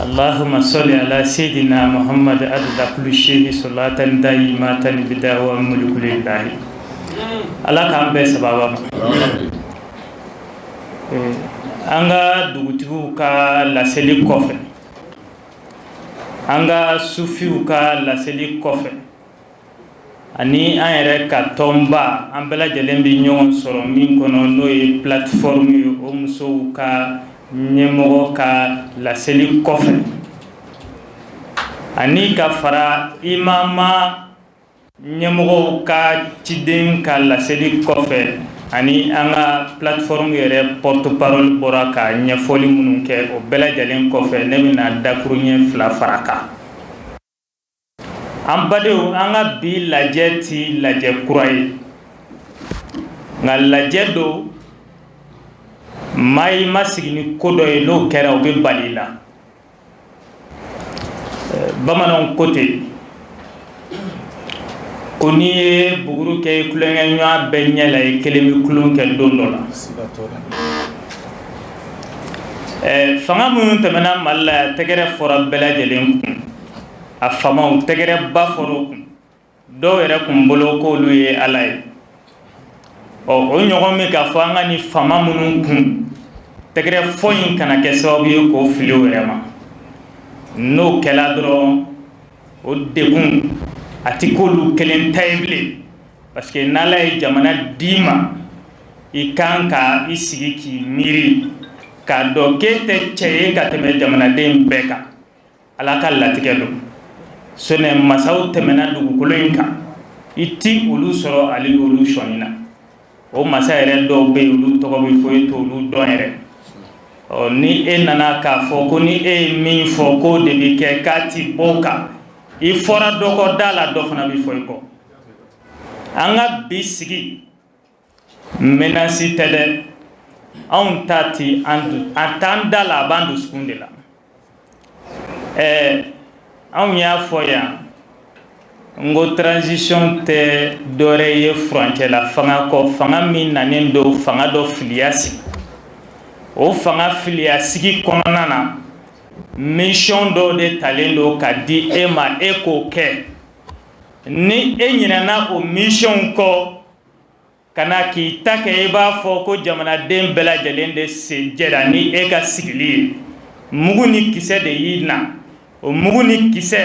اللهم صل على سيدنا محمد عدد كل شيء صلاة دائمة بدعوة ملك لله Allah k'an bɛɛ sababa ma an ka dugutigiw ka laseli kɔfɛ an ka sufiw ka laseli kɔfɛ ani an yɛrɛ ka tɔnba an bɛɛ lajɛlen bɛ ɲɔgɔn sɔrɔ min kɔnɔ n'o ye plateforme ye o musow ka ɲɛmɔgɔ ka laseli kɔfɛ ani ka fara imama ɲɛmɔgɔw ka ciden ka laseli kɔfɛ ani an ka plateforme yɛrɛ porte parole bɔra ka ɲɛfɔli minnu kɛ o bɛɛ lajɛlen kɔfɛ ne bɛna dakuruɲɛ 2 fara kan an badenw an ka bi lajɛ ti lajɛ kura ye nka lajɛ do maa i ma sigi ni ko dɔ ye n'o kɛra o bɛ bali la bamananw ko ten ko n'i ye buguru kɛ kulonkɛ ɲɔgɔn bɛɛ ɲɛ la i kelen bɛ kulon kɛ don dɔ la fanga minnu tɛmɛna Mali la tɛgɛrɛ fɔra bɛɛ lajɛlen kun a famaw tɛgɛrɛ ba fɔra o kun dɔw yɛrɛ kun bolo k'olu ye Ala ye o ɲɔgɔn min k'a fɔ an ka ni fama minnu kun tɛgɛrɛ fɔ in kana kɛ sababu ye k'o fili o yɛrɛ ma n'o kɛla dɔrɔn o degun a tɛ k'olu kelen ta ye bilen parce que n'Ala ye jamana d'i ma i kan ka i sigi k'i miiri k'a dɔn k'e tɛ cɛ ye ka tɛmɛ jamanaden bɛɛ kan Ala ka latigɛ don sɔnɛ masaw tɛmɛna dugukolo in kan i ti olu sɔrɔ ali olu sɔnni na o masa yɛrɛ dɔw bɛ yen olu tɔgɔ bɛ fɔ e t'olu dɔn yɛrɛ ni e nana k'a fɔ ko ni e ye min fɔ k'o de bɛ kɛ k'a ti bɔ o kan i fɔra dɔ kɔ da la dɔ fana bɛ fɔ i kɔ anga bisigi menasi tede on tati andu atanda la bandu skundela on ya foya ngo transition te dore ye frontière la fanga ko fanga min nanen do fanga do filiasi o fanga filiasi konana mission do de talendo kadi ema eko ke ni enyina o mission ko kana ki take e ba fo ko jamana den bela jalende se jeda ni e ka sigili muguni kise de yina o muguni kise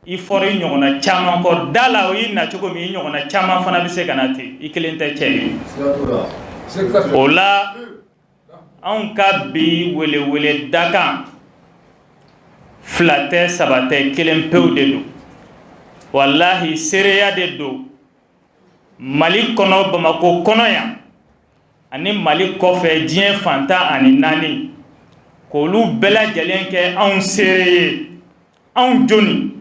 i fori nyogona chama ko dala o yina chogo mi nyogona chama fana bise kanati ikelente cheli ola on ka bi wele dakan flate sabate kelen pew de do wallahi sereya de do Mali kono Bamako kono ya ani Mali kofe dien fanta ani nani ko lu bela jalenke an sereye an joni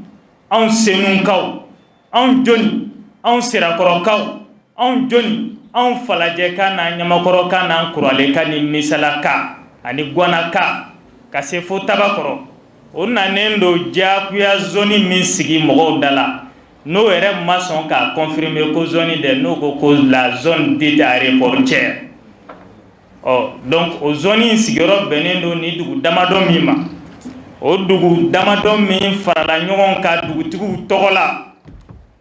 an senun kaw an joni an sirakoro kaw an joni an falaje kana nyamakoro kana kurale kani misalaka ani gwanaka ka se fo tabakoro onna nendo jakuya zoni min sigi mogo dala no ere mason ka confirmer ko zone de no ko la zone dite aéroportière donc o zone sigoro benendo ni dugu damado mima o dugu damado min farala nyogon ka dugu tigu togola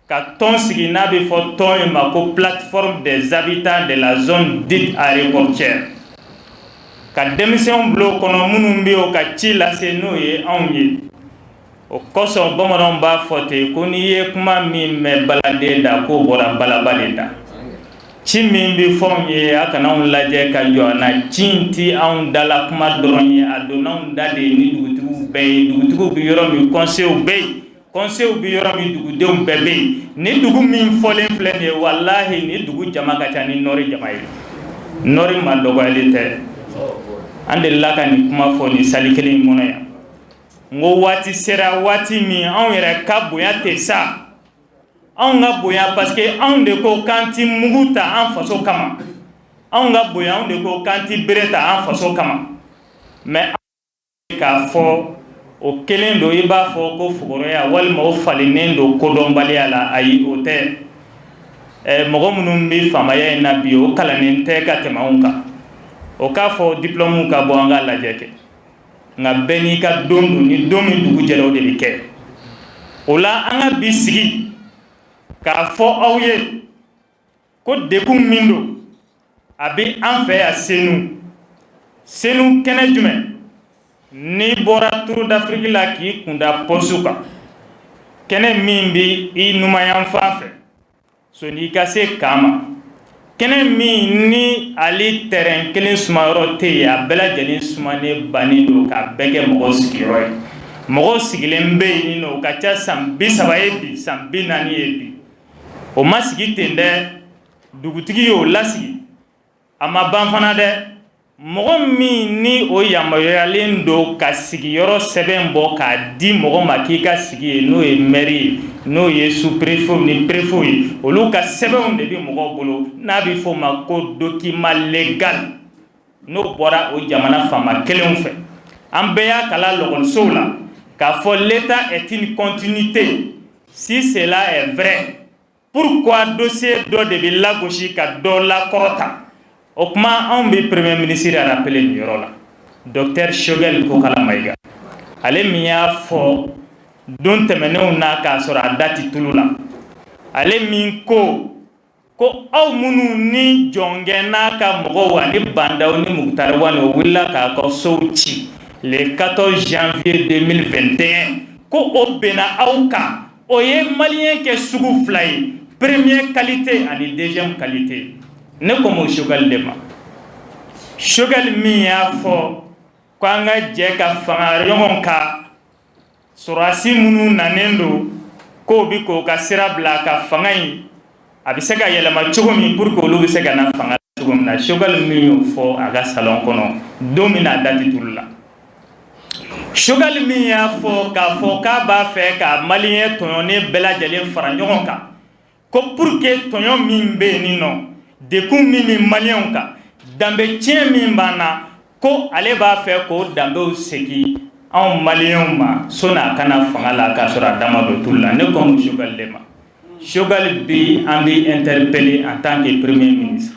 ka ton sigi na be fo ton ma ko plateforme des habitants de la zone dite aéroportière ka démission blo kono munum bi o ka ci la se no ye onye o koso bamaron ba fote ko ni ye kuma min me balade da ko bora balabale da ci min bi fonye akana on laje ka jona cinti on dala kuma doronye adona on dade ni dugutugu bi yoro mi conseil bi yoro mi dugu dem bebe ni dugu min folen flene wallahi ni dugu jama ka tani nori jama yi nori ma dogalite ande laka ni kuma foni salikeli monoya ngo wati sera wati mi on yere ka boya te sa on ga boya parce que on de ko kanti muguta en faso kama on ga boya on de ko kanti bereta en faso kama mais ka fo o kelen do iba fo ko fugoro ya wal mo falinen do ko don bali ala ayi ote mogo munum bi famaya na bi o kala nen te ka te maunka o ka fo diplôme ka bo anga la jeke nga beni ka dondu ni domi dugu jero de bike ola anga bisigi ka fo awye ko dekum mindo abi an fe ya senu kene jume ni bora tour d'Afrique la ki kunda posuka kene mimbi i numayan fafe so ni kase kama kene min ni ali terrain kelen sumaro te ya bela jeli sumane bani do ka bege mogo sigiro mogo sigilen be ni no ka cha sambi sabaye sambi nani ebi o masigi tende dugutigi yo lasigi ama banfana de mogo min ni o yamayalen do ka sigiyoro seben bo ka di mogo makika sigi no e mairie no ye sous-préfet ni préfet olu ka seben de bi mogo bolo na bi fo ma ko document légal no bora o jamana fama kelen fe ambeya kala lokon sola ka fo l'état est une continuité si cela est vrai pourquoi dossier do de bi la gauche ka do la korota o kuma on bi premier ministre a rappelé ni yorola docteur Shogel ko kala maiga ale miya fo don temenew na ka sora dati tulula ale min ko aw munu ni jonge na ka mogo wa ni bandaw ni mugtar wani willa ka ko souci le 14 janvier 2021 ko obena awka o ye malien ke sugu flay première qualité ani deuxième qualité ne komo Shogal lema Shogal mi ya fo ko anga je ka fanga yongon ka surasi munu nanendo ko bi ko ka sirabla ka fanga yi abisega yela ma chogomi pour ko lu bisega na fanga chogom na Shogal mi yo fo aga salon kono domina dati tulla Shogal mi ya fo ka ba fe ka malien to ne bela jale fara yongon ka ko pour que toɲɔ min bɛ yen nɔ dekun min bɛ maliyɛnw kan danbe tiɲɛ min b'an na ko ale b'a fɛ k'o danbew segin anw maliyɛnw ma sɔnni a kana fanga la k'a sɔrɔ a dama don tulu la ne ko Choguel de ma Choguel bi an bɛ interpellé en tant que premier ministre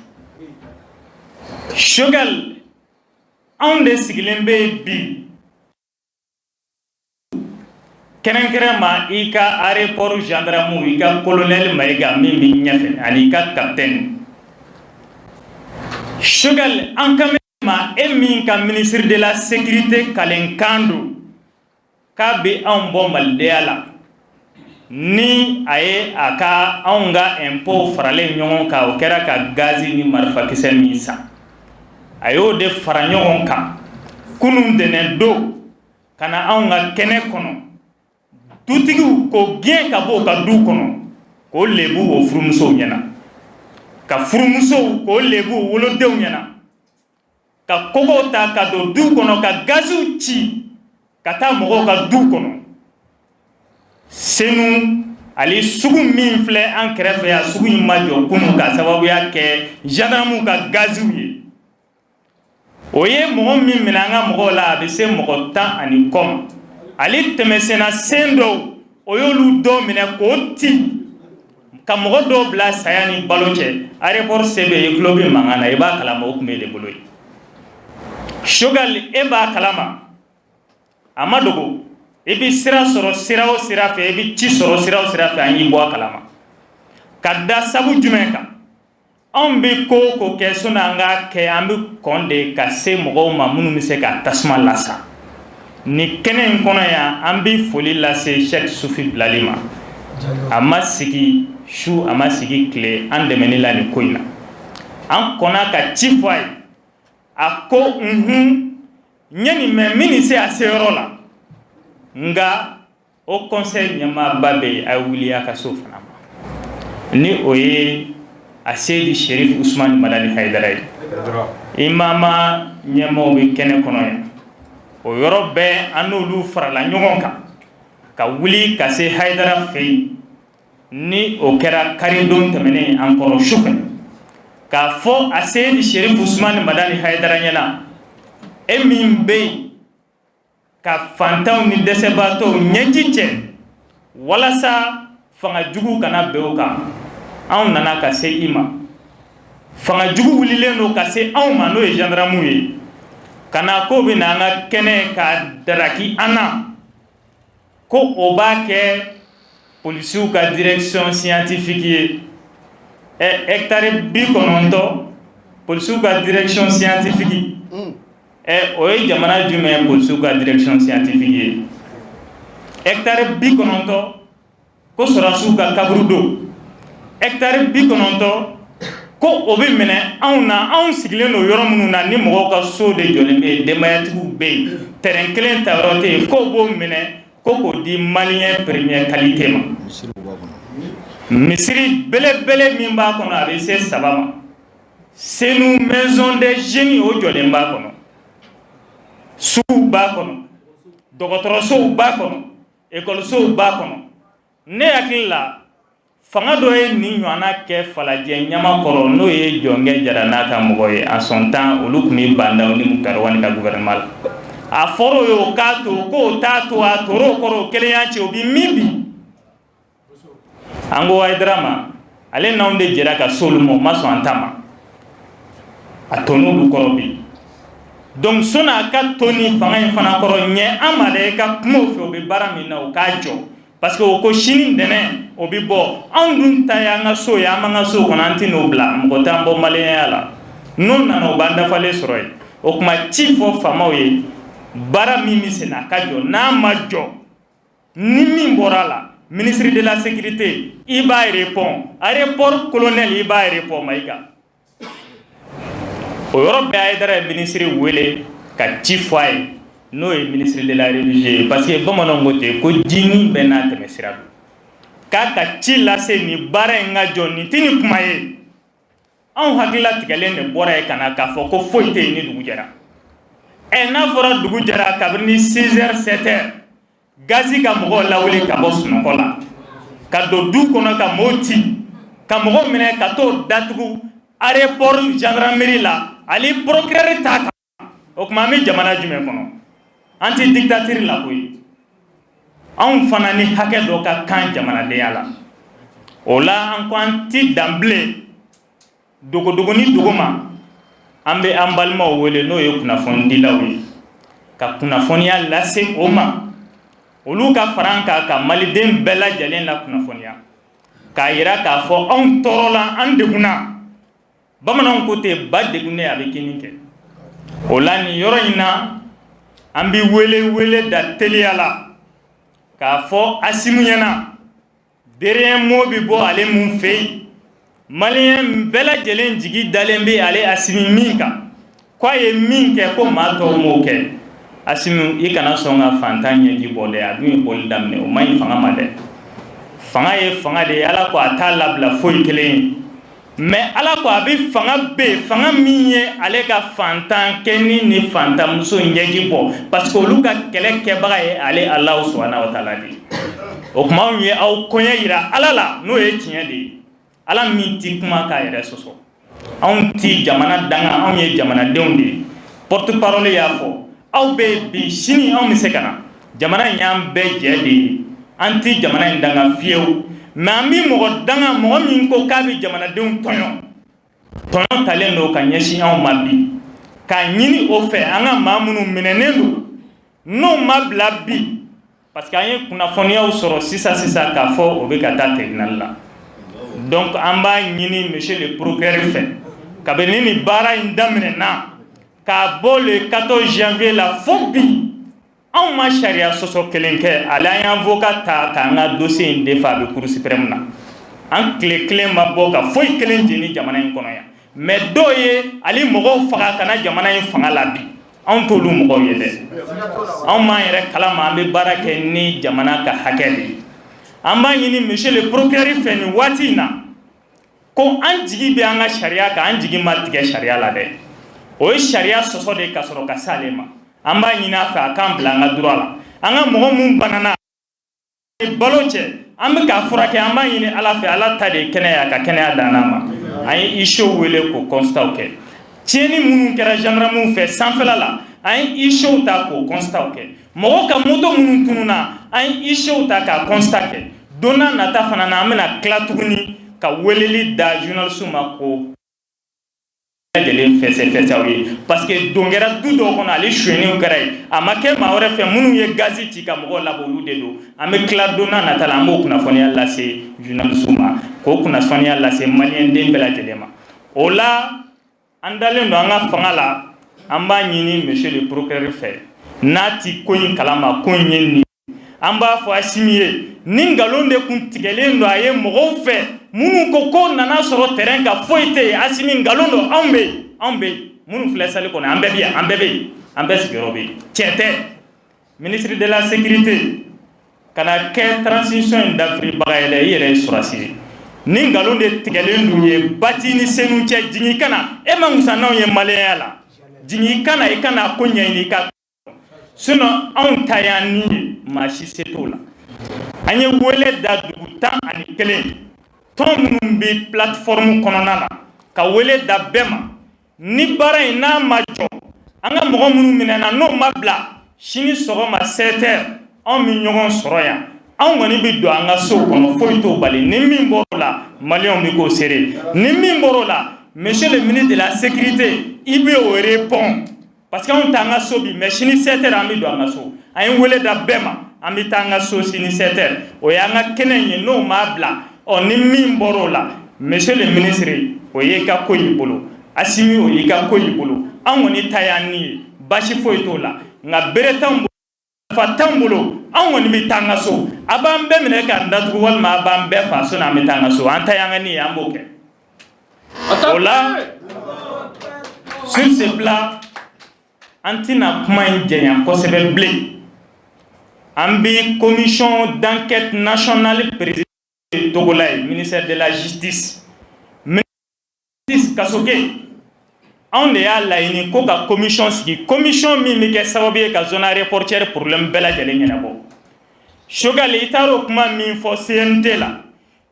Choguel anw de sigilen bɛ bi kɛrɛnkɛrɛn ma i ka aéroport gendarme i ka colonel Mayiga min bɛ ɲɛfɛ ani i ka capitaine Choguel an ka ma e min ka ministre de la sécurité kalenkan don k'a bɛ anw bɔ malidenya la ni a ye a ka anw ka impôt faralen ɲɔgɔn kan o kɛra ka gazi ni marifakisɛ min san a y'o de fara ɲɔgɔn kan kunun ntɛnɛn don ka na anw ka kɛnɛ kɔnɔ dutigiw ko gɛn ka bɔ u ka du kɔnɔ k'o lebu o furumusow ɲɛna ka furumusow k'o lebu o wolodenw ɲɛna ka kogow ta ka don du kɔnɔ ka gaziw ci ka taa mɔgɔw ka du kɔnɔ senu ale sugu min filɛ an kɛrɛfɛ yan sugu in ma jɔ kunun ka sababuya kɛ gendarmew ka gaziw ye o ye mɔgɔ min minɛ an ka mɔgɔw la a bɛ se mɔgɔ 10 ani kɔ ma ale tɛmɛsenna sen dɔw o y'olu dɔw minɛ k'o ti ka mɔgɔ dɔw bila saya ni balo cɛ aéroport sebe i tulo bɛ mankan na i b'a kalama o tun bɛ de bolo ye Choguel e b'a kalama a ma dogo i bɛ sira sɔrɔ sira o sira fɛ i bɛ ci sɔrɔ sira o sira fɛ an y'i bɔ a kalama ka da sabu jumɛn kan anw bɛ ko o ko kɛ sɔnni an k'a kɛ an bɛ kɔn de ka se mɔgɔw ma minnu bɛ se ka tasuma lasa ni kɛnɛ in kɔnɔ yan an bɛ foli lase Cheikh Sufi Bilali ma a ma sigi su a ma sigi tile an dɛmɛni la nin ko in na an kɔnna ka ci fɔ a ye a ko n ye nin mɛn min ni se a seyɔrɔ la nga o conseil ɲɛmaaba bɛ yen a wuli a ka so fana ma ni o ye a Seydi Cherif Ousmane Madani Haidara ye imama ɲɛmaaw bɛ kɛnɛ kɔnɔ yan o yɔrɔ bɛɛ an n'olu farala ɲɔgɔn kan ka wuli ka se Haidara fɛ yen ni o kɛra karidon tɛmɛnen an kɔrɔ sufɛ k'a fɔ a Seydi Cherif Ousmane Madani Haidara ɲɛna e min bɛ yen ka fantanw ni dɛsɛbaatɔw ɲɛji cɛ walasa fanga jugu kana bɛn o kan anw nana ka se i ma fanga jugu wulilen don ka se anw ma n'o ye gendarmew ye ka na ko bɛ na an ka kɛnɛ ka daraki an na ko o b'a kɛ polisiw ka direction scientifique ye hectare 90 polisiw ka direction scientifique o ye jamana jumɛn polisiw ka direction scientifique ye hectare 90 ko sɔrɔsiw ka kaburu don hectare 90 ko o bɛ minɛ anw na anw sigilen don yɔrɔ minnu na ni mɔgɔw ka so de jɔlen bɛ yen denbayatigiw bɛ yen terrain kelen ta yɔrɔ tɛ yen k'o b'o minɛ ko k'o di maliyɛn première qualité ma misiri belebele min b'a kɔnɔ a bɛ se 3 ma senu maison des jeunes o jɔlen b'a kɔnɔ suguw b'a kɔnɔ dɔgɔtɔrɔsow b'a kɔnɔ ekɔlisow b'a kɔnɔ ne hakili la fanga dɔ ye nin ɲɔgɔnna kɛ falajɛ ɲama kɔrɔ n'o ye jɔnkɛ jara n'a ka mɔgɔ ye en son temps olu tun bɛ bandaw ni Mukarawani ka gouvernement la a fɔra o ye o k'a to k'o t'a to a tor'o kɔrɔ o kelen y'a cɛ o bɛ min bi an ko Haidara ma ale n'anw de jɛra ka s'olu ma o ma sɔn an ta ma a to n'olu kɔrɔ bi donc sɔnni a ka to ni fanga in fana kɔrɔ ɲɛ an ma dɛ ka kuma o fɛ o bɛ baara min na o k'a jɔ parce que o ko sini ntɛnɛn o bɛ bɔ anw dun ta y'an ka so ye an b'an ka so kɔnɔ an tɛ n'o bila mɔgɔ t'an bɔ maliyɛnya la n'o nana o b'an dafalen sɔrɔ yen o kuma ci fɔ faamaw ye baara min bɛ sen n'a ka jɔ n'a ma jɔ ni min bɔra a la ministre de la sécurité i b'a répond aéroport colonel i b'a répond Mayiga o yɔrɔ bɛɛ Haidara ye ministre wele ka ci fɔ a ye n'o ye ministre de la religion parce que bamananw ko ten ko jini bɛɛ n'a tɛmɛ sira don k'a ka ci lase nin baara in ka jɔ nin tɛ nin kuma ye anw hakilila tigɛlen de bɔra ye ka na k'a fɔ ko foyi tɛ yen ni dugu jɛra n'a fɔra dugu jɛra kabini 6 heures 7 heures gazi ka mɔgɔw lawuli ka bɔ sunɔgɔ la ka don du kɔnɔ ka mɔɔw ci ka mɔgɔ minɛ ka t'o datugu aéroport gendarmerie la ale procureur ta kan o kuma an bɛ jamana jumɛn kɔnɔ an tɛ dictature la koyi anw fana ni hakɛ dɔ ka kan jamanadenya la o la an ko an ti dan bilen dogodogo ni dogo ma an bɛ an balimaw wele n'o ye kunnafonidilaw ye ka kunnafoniya lase o ma olu ka fara an kan ka maliden bɛɛ lajɛlen la kunnafoniya k'a yira k'a fɔ anw tɔɔrɔla an degunna bamananw ko ten ba degunnen a bɛ kini kɛ o la nin yɔrɔ in na an bɛ wele da teliya la k'a fɔ Asimu ɲɛna derrière mot bi bɔ ale mun fɛ yen maliyɛn bɛɛ lajɛlen jigi dalen bɛ ale Asimu min kan k'a ye min kɛ ko maa tɔw m'o kɛ Asimu i kana sɔn ka fantan ɲɛji bɔ dɛ a dun ye bɔli daminɛ o man ɲi fanga ma dɛ fanga ye fanga de ye Ala ko a t'a labila foyi kelen ye mais Ala ko a bɛ fanga bɛ fanga min ye ale ka fantan kɛni ni fantanmuso ɲɛji bɔ parce que olu ka kɛlɛ kɛbaga ye ale Alahu subahanahu wa taala de ye o kuma anw ye aw kɔɲɛ yira Ala la n'o ye tiɲɛ de ye Ala min ti kuma k'a yɛrɛ sɔsɔ anw ti jamana danga anw ye jamanadenw de ye porte parole y'a fɔ aw bɛ bi sini anw bɛ se ka na jamana in y'an bɛɛ jɛ de ye an ti jamana in danga fiyewu mais an bɛ mɔgɔ danga mɔgɔ min ko k'a bɛ jamanadenw tɔɲɔ talen don ka ɲɛsin anw ma bi k'a ɲini o fɛ an ka maa minnu minɛnen don n'o ma bila bi parce que an ye kunnafoniyaw sɔrɔ sisan k'a fɔ o bɛ ka taa tribunal la donc an b'a ɲini monsieur le procureur fɛ kabini nin baara in daminɛna k'a bɔ le 14 janvier la fo bi anw ma sariya sɔsɔ kelen kɛ ale an y'an avocat ta k'an ka dossier in defa a bɛ cour suprême na an tile kelen ma bɔ ka foyi kelen jeni jamana in kɔnɔ yan mais dɔw ye ale mɔgɔw faga kana jamana in fanga la bi anw t'olu mɔgɔw ye dɛ anw m'an yɛrɛ kalama an bɛ baara kɛ ni jamana ka hakɛ de ye an b'a ɲini monsieur le procureur fɛ nin waati in na ko an jigi bɛ an ka sariya kan an jigi ma tigɛ sariya la dɛ o ye sariya sɔsɔ de ka sɔrɔ ka s'ale ma an b'a ɲini a fɛ a k'an bila an ka droit la an ka mɔgɔ mun banana balo cɛ an bɛ k'a furakɛ an b'a ɲini Ala fɛ Ala ta de ye kɛnɛya ka kɛnɛya dan n'a ma an ye ISO wele k'o constat kɛ tiɲɛni minnu kɛra gendarmew fɛ sanfɛla la an ye ISO ta k'o constat kɛ mɔgɔ ka moto minnu tununa an ye ISO ta k'a constat kɛ don n'a nata fana na an bɛna tila tuguni ka weleli da journaliste ma ko lajɛlen fɛsɛ aw ye parce que don kɛra du dɔw kɔnɔ ale suyɛnniw kɛra yen a ma kɛ maa wɛrɛ fɛ minnu ye gazi ci ka mɔgɔw labɔ olu de don an bɛ tila don n'a nata la an b'o kunnafoniya lase journaliste ma k'o kunnafoniya lase maliyɛnden bɛɛ lajɛlen ma o la an dalen don an ka fanga la an b'a ɲini monsieur le procureur fɛ n'a ti ko in kalama ko in ye nin an b'a fɔ Asimu ye ni nkalon de kun tigɛlen don a ye mɔgɔw fɛ minnu ko ko nana sɔrɔ terrain ka foyi tɛ yen Asimu nkalon don anw bɛ yen minnu filɛ salle kɔnɔ an bɛɛ bɛ yen an bɛɛ sigiyɔrɔ bɛ yen tiɲɛ tɛ ministre de la sécurité kana kɛ transition in dafiribaga ye dɛ i yɛrɛ ye sɔrɔsi ye ni nkalon de tigɛlen don ye bati ni senu cɛ jigin kana e ma musa n'anw ye maliyɛnya la jigin kana i kana ko ɲɛɲini ka sinon anw ta y'an ni ye maa si se t'o la an ye wele da dugu 11 tɔn minnu bɛ plateforme kɔnɔna la ka wele da bɛɛ ma ni baara in n'a ma jɔ an ka mɔgɔ minnu minɛna n'o ma bila sini sɔgɔma 7 heures anw bɛ ɲɔgɔn sɔrɔ yan anw kɔni bɛ don an ka so kɔnɔ foyi t'o bali ni min bɔr'o la maliyɛnw bɛ k'o seere ni min bɔr'o la monsieur le ministre de la sécurité i bɛ o répond parce que anw t'an ka so bi mais sini 7 heures an bɛ don an ka so an ye wele da bɛɛ ma an bɛ taa an ka so sini 7 heures o y'an ka kɛnɛ in ye n'o m'a bila ni min bɔr'o la monsieur le ministre o y'i ka ko y'i bolo Asimu o y'i ka ko y'i bolo an kɔni ta y'an ni ye basi foyi t'o la nka bere t'anw bolo nafa t'anw bolo anw kɔni bɛ taa an ka so a b'an bɛɛ minɛ k'an datugu walima a b'an bɛɛ fa sɔnni an bɛ taa an ka so an ta y'an ka ni ye an b'o kɛ o la sur ce plan an tɛna kuma in jɛnya kosɛbɛ bilen an bɛ commission d'enquête nationale présidée Togola ye ministère de la justice kasoke anw de y'a laɲini ko ka commission sigi commission min bɛ kɛ sababu ye ka zone aéroportière problème bɛɛ lajɛlen ɲɛnabɔ Choguel i taara o kuma min fɔ CNT la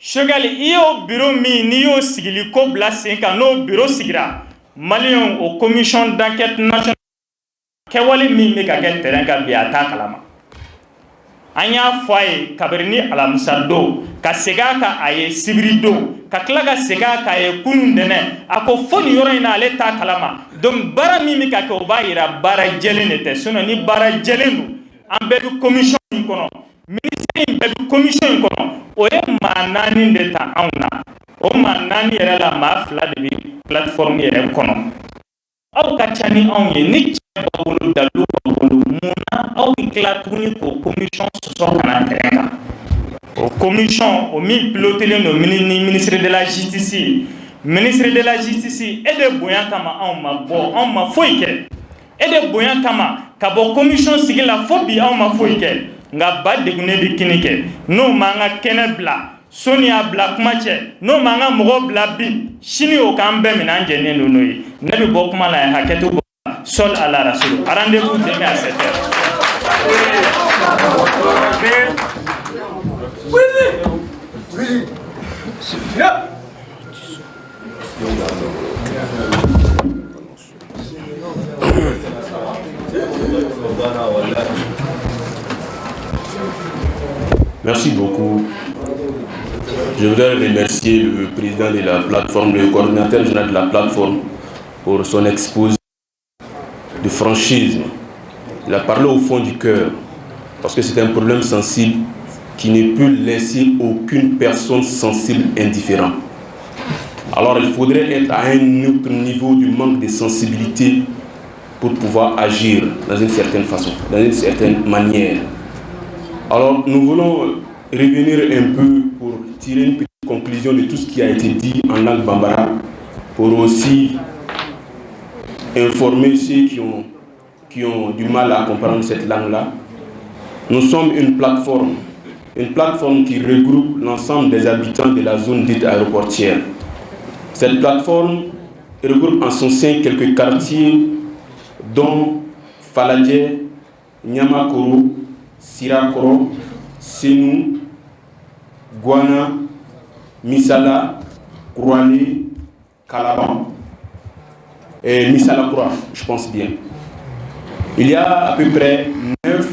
Choguel i y'o bureau min n'i y'o sigili ko bila sen kan n'o bureau sigira malien o commission d'enquête nationale kɛwale min bɛ ka kɛ terrain kan bi a t'a kalama an y'a fɔ a ye kabiri ni alamisa don ka segin a kan a ye sibiri don ka tila ka segin a kan a ye kunun dɛnɛ a ko fo nin yɔrɔ in na ale t'a kalama donc baara min bɛ ka kɛ o b'a yira baara jɛlen de tɛ sinon ni baara jɛlen don an bɛɛ bɛ commission in kɔnɔ ministère in bɛɛ bɛ commission in kɔnɔ o ye maa 4 de ta anw na o maa 4 yɛrɛ la maa 2 de bɛ plateforme yɛrɛ kɔnɔ aw ka ca ni anw ye ni cɛ b'a bolo dalu b'a bolo mun na aw bɛ tila tuguni k'o commission sɔsɔ ka na terrain kan o commission o min pilotelen don ni ministre de la justice ye ministre de la justice e de bonya kama anw ma bɔ anw ma foyi kɛ e de bonya kama ka bɔ commission sigi la fo bi anw ma foyi kɛ nka ba degunnen bɛ kini kɛ n'o ma an ka kɛnɛ bila soni y'a bila kuma cɛ n'o ma an ka mɔgɔ bila bi sini o k'an bɛɛ minɛ an jɛnnen don n'o ye ne bɛ bɔ kuma la hakɛto bɔ sol à la rasoul rendez-vous demain à 7h. Merci beaucoup. Je voudrais remercier le président de la plateforme, le coordinateur général de la plateforme, pour son exposé de franchise. Il a parlé au fond du cœur, parce que c'est un problème sensible qui ne peut laisser aucune personne sensible indifférente. Alors il faudrait être à un autre niveau du manque de sensibilité pour pouvoir agir dans une certaine façon, dans une certaine manière. Alors nous voulons revenir un peu pour tirer une petite conclusion de tout ce qui a été dit en langue bambara, pour aussi informer ceux qui ont du mal à comprendre cette langue-là. Nous sommes une plateforme qui regroupe l'ensemble des habitants de la zone dite aéroportière. Cette plateforme regroupe en son sein quelques quartiers dont Faladje, Nyamakoro, Sirakoro, Senou, Guana, Misala, Kouane, Kalaban et Misala Koura, je pense bien. Il y a à peu près 9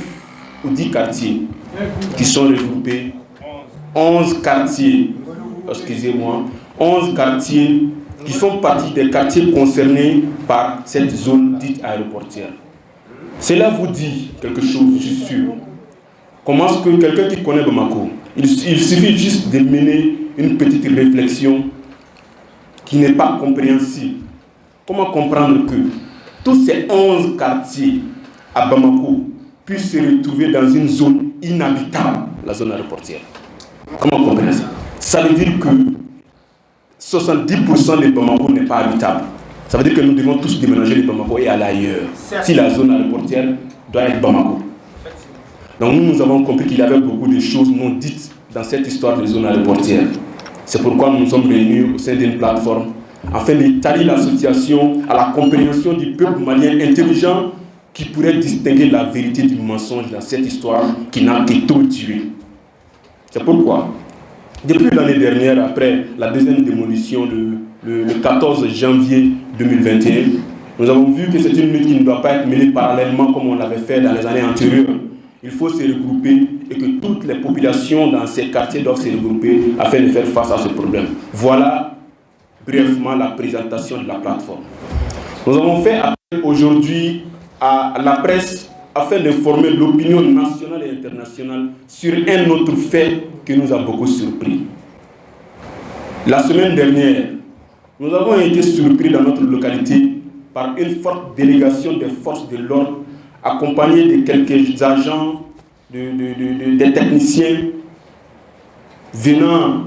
ou 10 quartiers qui sont regroupés, 11 quartiers, excusez-moi, 11 quartiers qui font partie des quartiers concernés par cette zone dite aéroportière. Cela vous dit quelque chose, je suis sûr. Comment est-ce que quelqu'un qui connaît Bamako, il suffit juste de mener une petite réflexion qui n'est pas compréhensible. Comment comprendre que tous ces 11 quartiers à Bamako puissent se retrouver dans une zone inhabitable, la zone aéroportière? Comment comprendre ça? Ça veut dire que 70% de Bamako n'est pas habitable. Ça veut dire que nous devons tous déménager de Bamako et aller ailleurs. Si la zone aéroportière doit être Bamako. Donc nous avons compris qu'il y avait beaucoup de choses non dites dans cette histoire de zone aéroportière. C'est pourquoi nous nous sommes réunis au sein d'une plateforme afin de tailler l'association à la compréhension du peuple malien intelligent qui pourrait distinguer la vérité du mensonge dans cette histoire qui n'a que trop duré. C'est pourquoi, depuis l'année dernière, après la deuxième démolition le 14 janvier 2021, nous avons vu que c'est une lutte qui ne doit pas être menée parallèlement comme on l'avait fait dans les années antérieures. Il faut se regrouper et que toutes les populations dans ces quartiers doivent se regrouper afin de faire face à ce problème. Voilà brièvement la présentation de la plateforme. Nous avons fait appel aujourd'hui à la presse afin d'informer l'opinion nationale et internationale sur un autre fait qui nous a beaucoup surpris. La semaine dernière, nous avons été surpris dans notre localité par une forte délégation des forces de l'ordre accompagnés de quelques agents, des techniciens venant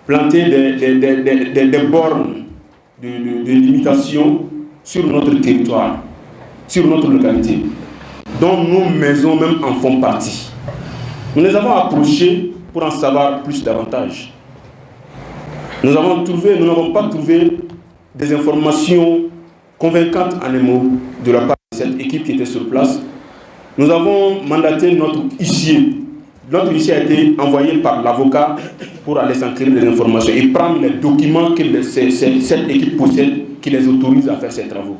planter des bornes de limitation sur notre territoire, sur notre localité, dont nos maisons même en font partie. Nous les avons approchés pour en savoir plus davantage. Nous n'avons pas trouvé des informations convaincantes en un mot de la part de cette équipe qui était sur place. Nous avons mandaté notre huissier notre huissier a été envoyé par l'avocat pour aller s'enquérir des informations et prendre les documents que cette équipe possède qui les autorise à faire ces travaux.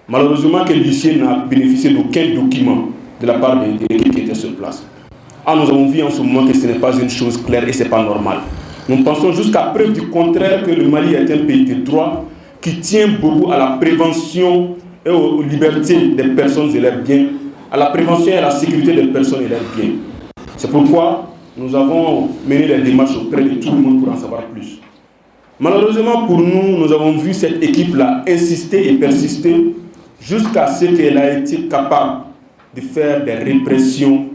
Malheureusement, que l'huissier n'a bénéficié d'aucun document de la part de l'équipe qui était sur place. Nous avons vu en ce moment que ce n'est pas une chose claire et ce n'est pas normal. Nous pensons jusqu'à preuve du contraire que le Mali est un pays de droit qui tient beaucoup à la prévention et aux libertés des personnes et leurs biens, à la prévention et à la sécurité des personnes et leurs biens. C'est pourquoi nous avons mené les démarches auprès de tout le monde pour en savoir plus. Malheureusement pour nous, nous avons vu cette équipe-là insister et persister jusqu'à ce qu'elle a été capable de faire des répressions,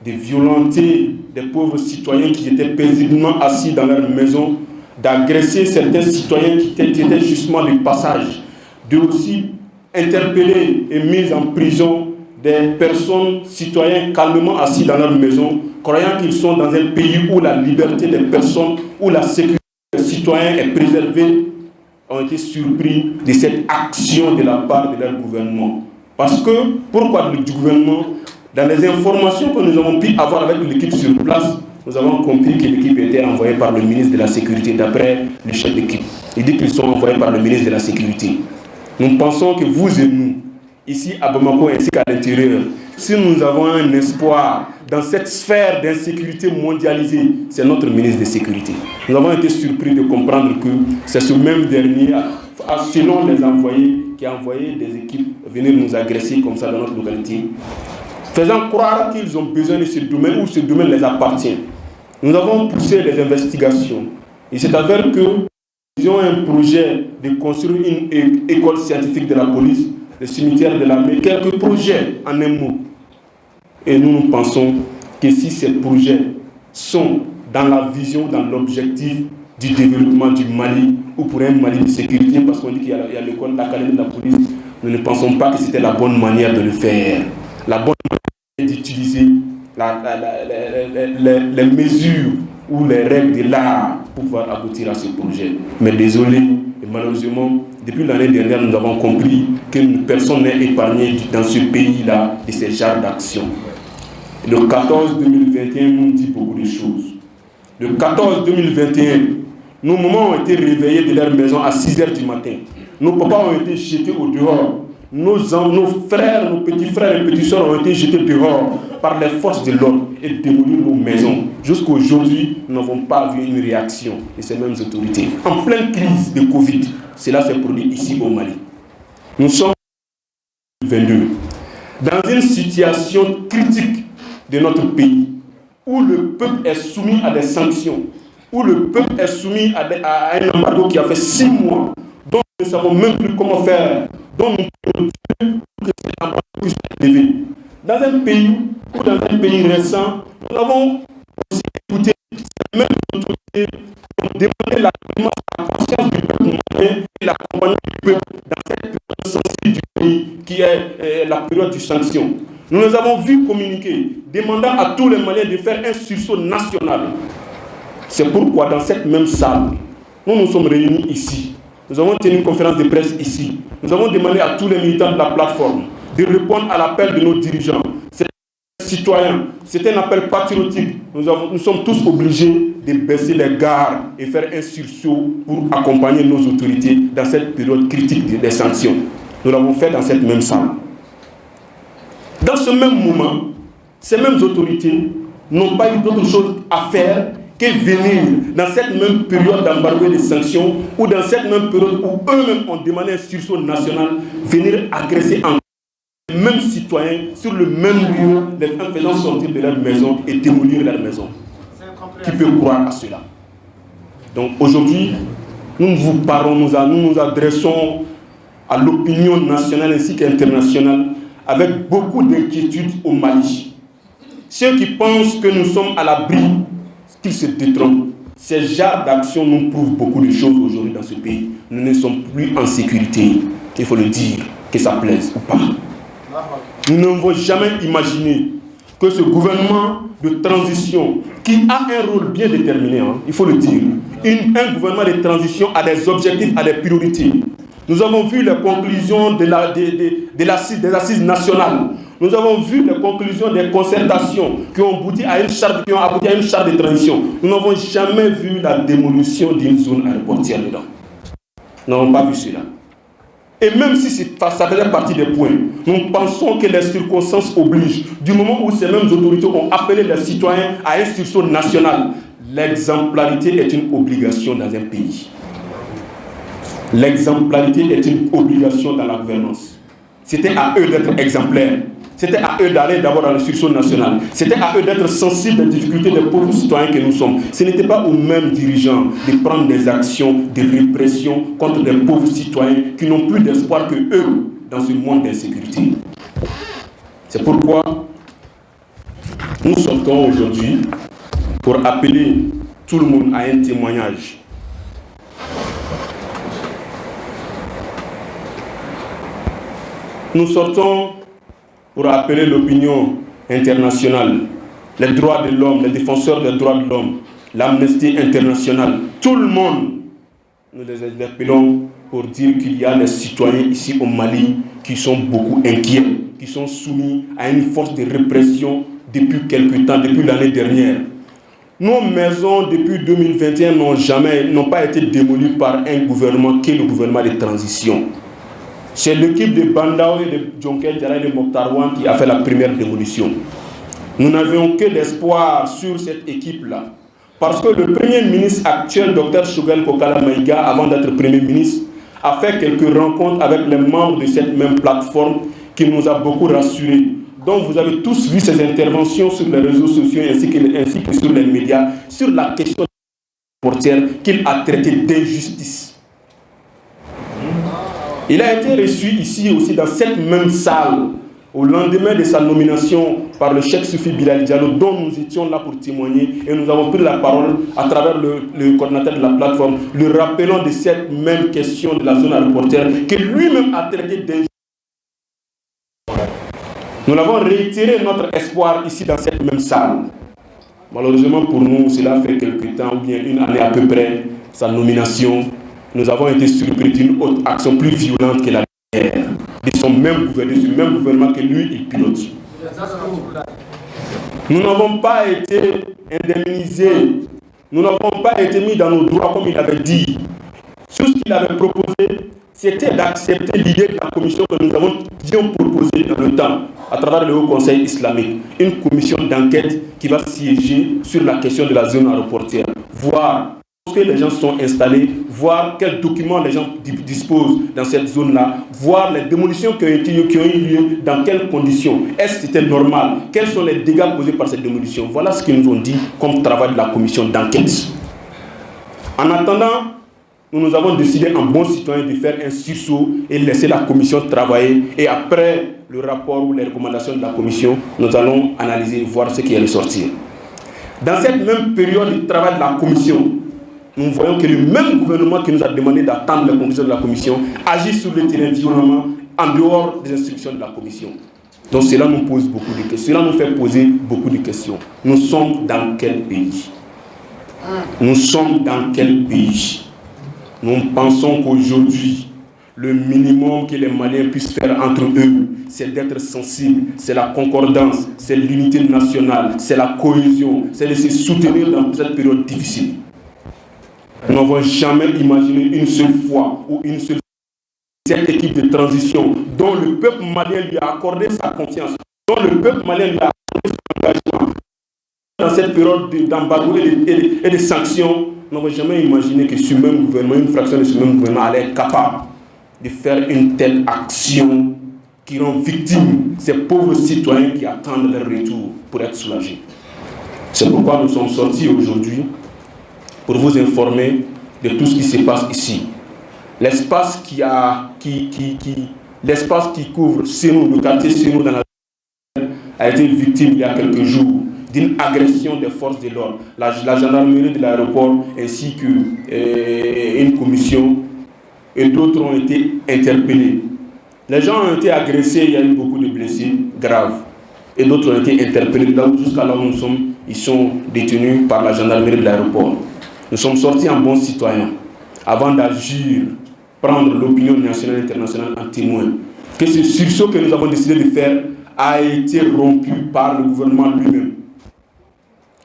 de violenter des pauvres citoyens qui étaient paisiblement assis dans leur maison, d'agresser certains citoyens qui étaient justement de passage, de aussi interpeller et mettre en prison des personnes, citoyens calmement assis dans leur maison, croyant qu'ils sont dans un pays où la liberté des personnes, où la sécurité des citoyens est préservée, ont été surpris de cette action de la part de leur gouvernement. Parce que, pourquoi du gouvernement? Dans les informations que nous avons pu avoir avec l'équipe sur place, nous avons compris que l'équipe était envoyée par le ministre de la Sécurité, d'après le chef d'équipe. Il dit qu'ils sont envoyés par le ministre de la Sécurité. Nous pensons que vous et nous, ici à Bamako ainsi qu'à l'intérieur, si nous avons un espoir dans cette sphère d'insécurité mondialisée, c'est notre ministre de la Sécurité. Nous avons été surpris de comprendre que c'est ce même dernier, selon les envoyés, qui a envoyé des équipes venir nous agresser comme ça dans notre localité, faisant croire qu'ils ont besoin de ce domaine ou ce domaine les appartient. Nous avons poussé les investigations. Il s'est avéré qu'ils ont un projet de construire une école scientifique de la police, le cimetière de l'armée, quelques projets en un mot. Et nous pensons que si ces projets sont dans la vision, dans l'objectif du développement du Mali, ou pour un Mali de sécurité, parce qu'on dit qu'il y a l'école, l'académie de la police, nous ne pensons pas que c'était la bonne manière de le faire. La bonne manière d'utiliser les mesures ou les règles de l'art pour pouvoir aboutir à ce projet. Mais désolé, et malheureusement, depuis l'année dernière, nous avons compris que personne n'est épargné dans ce pays-là de ces genres d'actions. Le 14-2021 nous dit beaucoup de choses. Le 14-2021, nos mamans ont été réveillés de leur maison à 6 h du matin. Nos papas ont été jetés au dehors. Nos frères, nos petits frères et petites soeurs ont été jetés dehors par les forces de l'ordre et démolir nos maisons. Jusqu'à aujourd'hui, nous n'avons pas vu une réaction de ces mêmes autorités. En pleine crise de Covid, cela s'est produit ici au Mali. Nous sommes en 2022, dans une situation critique de notre pays, où le peuple est soumis à des sanctions, où le peuple est soumis à un embargo qui a fait 6 mois, dont nous ne savons même plus comment faire, dont nous pouvons que cet embargo puisse être levé. Dans un pays ou dans un pays récent, nous avons aussi écouté ces mêmes autorités qui ont demandé la conscience du peuple malien et l'accompagnement du peuple dans cette période sensible du pays qui est la période de sanction. Nous les avons vus communiquer, demandant à tous les Maliens de faire un sursaut national. C'est pourquoi dans cette même salle, nous sommes réunis ici. Nous avons tenu une conférence de presse ici. Nous avons demandé à tous les militants de la plateforme de répondre à l'appel de nos dirigeants. C'est citoyens, c'est un appel patriotique. Nous sommes tous obligés de baisser les gardes et faire un sursaut pour accompagner nos autorités dans cette période critique des sanctions. Nous l'avons fait dans cette même salle. Dans ce même moment, ces mêmes autorités n'ont pas eu d'autre chose à faire que venir dans cette même période d'embargo et de sanctions ou dans cette même période où eux-mêmes ont demandé un sursaut national, venir agresser encore les mêmes citoyens sur le même lieu, les faisant sortir de leur maison et démolir leur maison. Qui peut croire à cela? Donc aujourd'hui, nous vous parlons, nous nous adressons à l'opinion nationale ainsi qu'internationale avec beaucoup d'inquiétude au Mali. Ceux qui pensent que nous sommes à l'abri, qu'ils se détrompent. Ces genres d'actions nous prouvent beaucoup de choses aujourd'hui dans ce pays. Nous ne sommes plus en sécurité. Il faut le dire, que ça plaise ou pas. Nous n'avons jamais imaginé que ce gouvernement de transition, qui a un rôle bien déterminé, il faut le dire, un gouvernement de transition a des objectifs, a des priorités. Nous avons vu les conclusions des assises nationales. Nous avons vu les conclusions des concertations qui ont abouti à une charte, de transition. Nous n'avons jamais vu la démolition d'une zone aéroportière dedans. Nous n'avons pas vu cela. Et même si ça faisait partie des points, nous pensons que les circonstances obligent, du moment où ces mêmes autorités ont appelé les citoyens à une sursaut nationale, l'exemplarité est une obligation dans un pays. L'exemplarité est une obligation dans la gouvernance. C'était à eux d'être exemplaires. C'était à eux d'aller d'abord dans le sursaut national. C'était à eux d'être sensibles aux difficultés des pauvres citoyens que nous sommes. Ce n'était pas aux mêmes dirigeants de prendre des actions de répression contre des pauvres citoyens qui n'ont plus d'espoir que eux dans ce monde d'insécurité. C'est pourquoi nous sortons aujourd'hui pour appeler tout le monde à un témoignage. Nous sortons pour appeler l'opinion internationale, les droits de l'homme, les défenseurs des droits de l'homme, l'Amnesty internationale, tout le monde. Nous les appelons pour dire qu'il y a des citoyens ici au Mali qui sont beaucoup inquiets, qui sont soumis à une force de répression depuis quelque temps, depuis l'année dernière. Nos maisons depuis 2021 n'ont pas été démolies par un gouvernement qui est le gouvernement de transition. C'est l'équipe de Bandao et de Djonkel Diarra et de Mokhtarwan qui a fait la première démolition. Nous n'avions que d'espoir sur cette équipe-là. Parce que le Premier ministre actuel, Dr Choguel Kokala Maïga, avant d'être Premier ministre, a fait quelques rencontres avec les membres de cette même plateforme qui nous a beaucoup rassurés. Donc vous avez tous vu ses interventions sur les réseaux sociaux ainsi que sur les médias sur la question portière qu'il a traitée d'injustice. Il a été reçu ici aussi dans cette même salle au lendemain de sa nomination par le Cheikh Soufi Bilal Diallo, dont nous étions là pour témoigner, et nous avons pris la parole à travers le coordinateur de la plateforme, le rappelant de cette même question de la zone aéroportière que lui-même a traité d'injustice. Nous l'avons réitéré notre espoir ici dans cette même salle. Malheureusement pour nous, cela fait quelque temps, ou bien une année à peu près, sa nomination. Nous avons été surpris d'une autre action plus violente que la dernière, de son même gouvernement que lui, il pilote. Nous n'avons pas été indemnisés, nous n'avons pas été mis dans nos droits comme il avait dit. Tout ce qu'il avait proposé, c'était d'accepter l'idée de la commission que nous avons bien proposée dans le temps, à travers le Haut Conseil islamique, une commission d'enquête qui va siéger sur la question de la zone aéroportière, voir que les gens sont installés, voir quels documents les gens disposent dans cette zone-là, voir les démolitions qui ont eu lieu, dans quelles conditions, est-ce que c'était normal, quels sont les dégâts causés par cette démolition. Voilà ce qu'ils nous ont dit comme travail de la commission d'enquête. En attendant, nous avons décidé en bon citoyen de faire un sursaut et laisser la commission travailler, et après le rapport ou les recommandations de la commission, nous allons analyser et voir ce qui est ressorti. Dans cette même période de travail de la commission, nous voyons que le même gouvernement qui nous a demandé d'attendre les conclusions de la commission agit sur le terrain violemment en dehors des instructions de la commission. Donc cela nous pose beaucoup de questions. Cela nous fait poser beaucoup de questions. Nous sommes dans quel pays? Nous sommes dans quel pays? Nous pensons qu'aujourd'hui, le minimum que les Maliens puissent faire entre eux, c'est d'être sensibles, c'est la concordance, c'est l'unité nationale, c'est la cohésion, c'est de se soutenir dans cette période difficile. Nous n'avons jamais imaginé une seule fois ou une seule cette équipe de transition dont le peuple malien lui a accordé sa confiance, dont le peuple malien lui a accordé son engagement dans cette période d'embargo et de sanctions. Nous n'avons jamais imaginé que ce même gouvernement, une fraction de ce même gouvernement allait être capable de faire une telle action qui rend victime ces pauvres citoyens qui attendent leur retour pour être soulagés. C'est pourquoi nous sommes sortis aujourd'hui pour vous informer de tout ce qui se passe ici. L'espace qui couvre Sénou, le quartier Sénou dans la a été victime il y a quelques jours d'une agression des forces de l'ordre. La gendarmerie de l'aéroport ainsi qu'une commission et d'autres ont été interpellés. Les gens ont été agressés, il y a eu beaucoup de blessés graves. Et d'autres ont été interpellés. Jusqu'à là où nous sommes, ils sont détenus par la gendarmerie de l'aéroport. Nous sommes sortis en bons citoyens avant d'agir, prendre l'opinion nationale et internationale en témoin. Que ce sursaut que nous avons décidé de faire a été rompu par le gouvernement lui-même.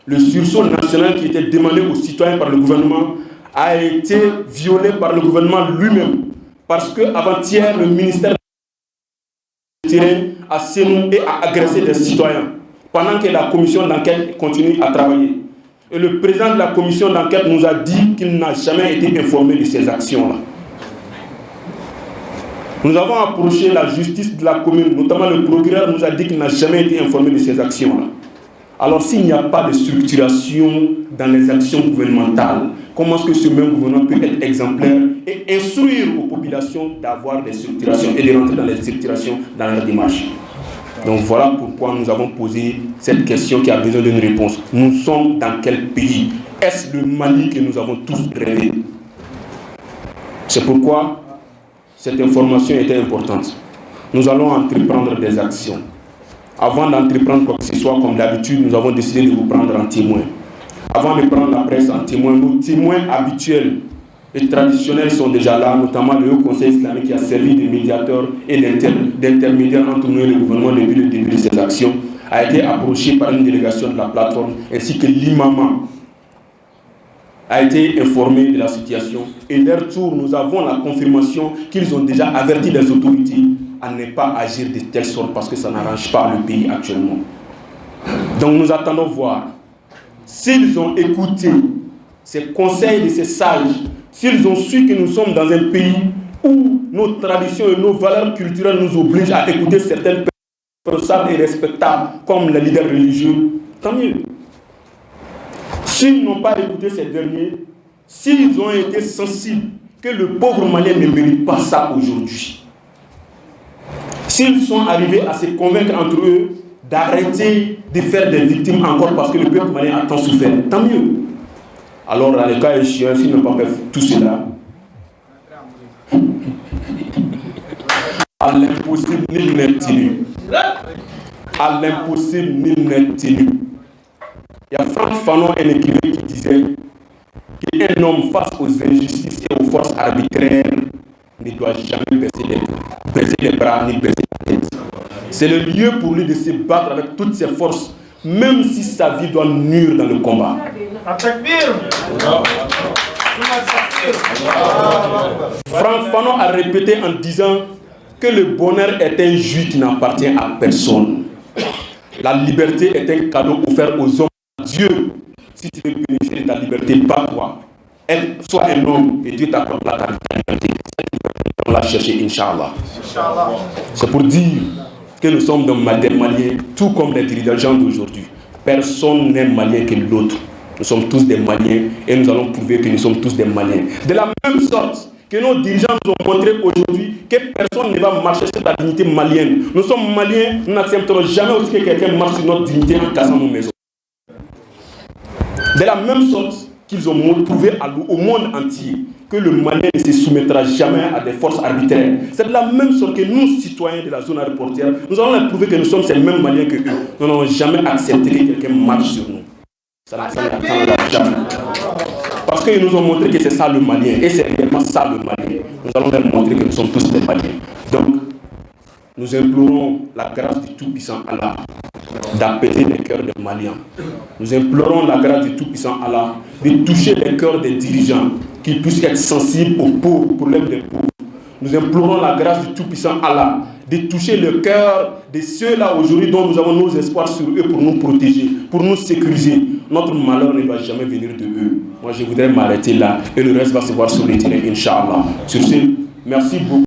Le sursaut national qui était demandé aux citoyens par le gouvernement a été violé par le gouvernement lui-même. Parce qu'avant-hier, le ministère du terrain a sémé et a agressé des citoyens pendant que la commission d'enquête continue à travailler. Et le président de la commission d'enquête nous a dit qu'il n'a jamais été informé de ces actions-là. Nous avons approché la justice de la commune, notamment le procureur nous a dit qu'il n'a jamais été informé de ces actions-là. Alors s'il n'y a pas de structuration dans les actions gouvernementales, comment est-ce que ce même gouvernement peut être exemplaire et instruire aux populations d'avoir des structurations et de rentrer dans les structurations dans leur démarche? Donc voilà pourquoi nous avons posé cette question qui a besoin d'une réponse. Nous sommes dans quel pays? Est-ce le Mali que nous avons tous rêvé? C'est pourquoi cette information était importante. Nous allons entreprendre des actions. Avant d'entreprendre quoi que ce soit, comme d'habitude, nous avons décidé de vous prendre en témoin. Avant de prendre la presse en témoin, nos témoins habituels et traditionnels sont déjà là, notamment le Haut Conseil islamique qui a servi de médiateur et d'intermédiaire entre nous et le gouvernement depuis le début de ces actions, a été approché par une délégation de la plateforme, ainsi que l'imama a été informé de la situation. Et leur tour, nous avons la confirmation qu'ils ont déjà averti les autorités à ne pas agir de telle sorte parce que ça n'arrange pas le pays actuellement. Donc nous attendons voir s'ils ont écouté ces conseils de ces sages, s'ils ont su que nous sommes dans un pays où nos traditions et nos valeurs culturelles nous obligent à écouter certaines personnes et respectables comme les leaders religieux, tant mieux. S'ils n'ont pas écouté ces derniers, s'ils ont été sensibles que le pauvre Malien ne mérite pas ça aujourd'hui, s'ils sont arrivés à se convaincre entre eux d'arrêter de faire des victimes encore parce que le peuple malien a tant souffert, tant mieux. Alors dans le cas échéant, s'ils n'ont pas fait tout cela, à l'impossible, nul n'est tenu. À l'impossible, nul n'est tenu. Il y a Franck Fanon, un écrivain, qui disait qu'un homme face aux injustices et aux forces arbitraires ne doit jamais baisser les bras ni baisser la tête. C'est le lieu pour lui de se battre avec toutes ses forces, même si sa vie doit nuire dans le combat. Franck Fanon a répété en disant que le bonheur est un jus qui n'appartient à personne. La liberté est un cadeau offert aux hommes. Dieu, si tu veux bénéficier de ta liberté, bats-toi. Sois un homme et Dieu t'accorde la liberté. On l'a cherché, Inch'Allah. C'est pour dire que nous sommes des Maliens, tout comme les dirigeants d'aujourd'hui. Personne n'est malien que l'autre. Nous sommes tous des Maliens et nous allons prouver que nous sommes tous des Maliens. De la même sorte que nos dirigeants nous ont montré aujourd'hui que personne ne va marcher sur la dignité malienne. Nous sommes Maliens, nous n'accepterons jamais aussi que quelqu'un marche sur notre dignité en cassant nos maisons. De la même sorte qu'ils ont prouvé au monde entier que le Malien ne se soumettra jamais à des forces arbitraires. C'est de la même sorte que nous, citoyens de la zone aéroportière, nous allons leur prouver que nous sommes ces mêmes Maliens que eux. Nous n'allons jamais accepter que quelqu'un marche sur nous. Ça n'arrivera jamais. Parce qu'ils nous ont montré que c'est ça le Malien. Et c'est réellement ça le Malien. Nous allons leur montrer que nous sommes tous des Maliens. Donc, nous implorons la grâce du Tout-Puissant Allah d'apaiser les cœurs des Maliens. Nous implorons la grâce du Tout-Puissant Allah de toucher les cœurs des dirigeants, qu'ils puissent être sensibles aux pauvres, aux problèmes des pauvres. Nous implorons la grâce du Tout-Puissant Allah de toucher le cœur de ceux-là aujourd'hui dont nous avons nos espoirs sur eux pour nous protéger, pour nous sécuriser. Notre malheur ne va jamais venir de eux. Moi, je voudrais m'arrêter là et le reste va se voir sur le terrain, Inch'Allah. Sur ce, merci beaucoup.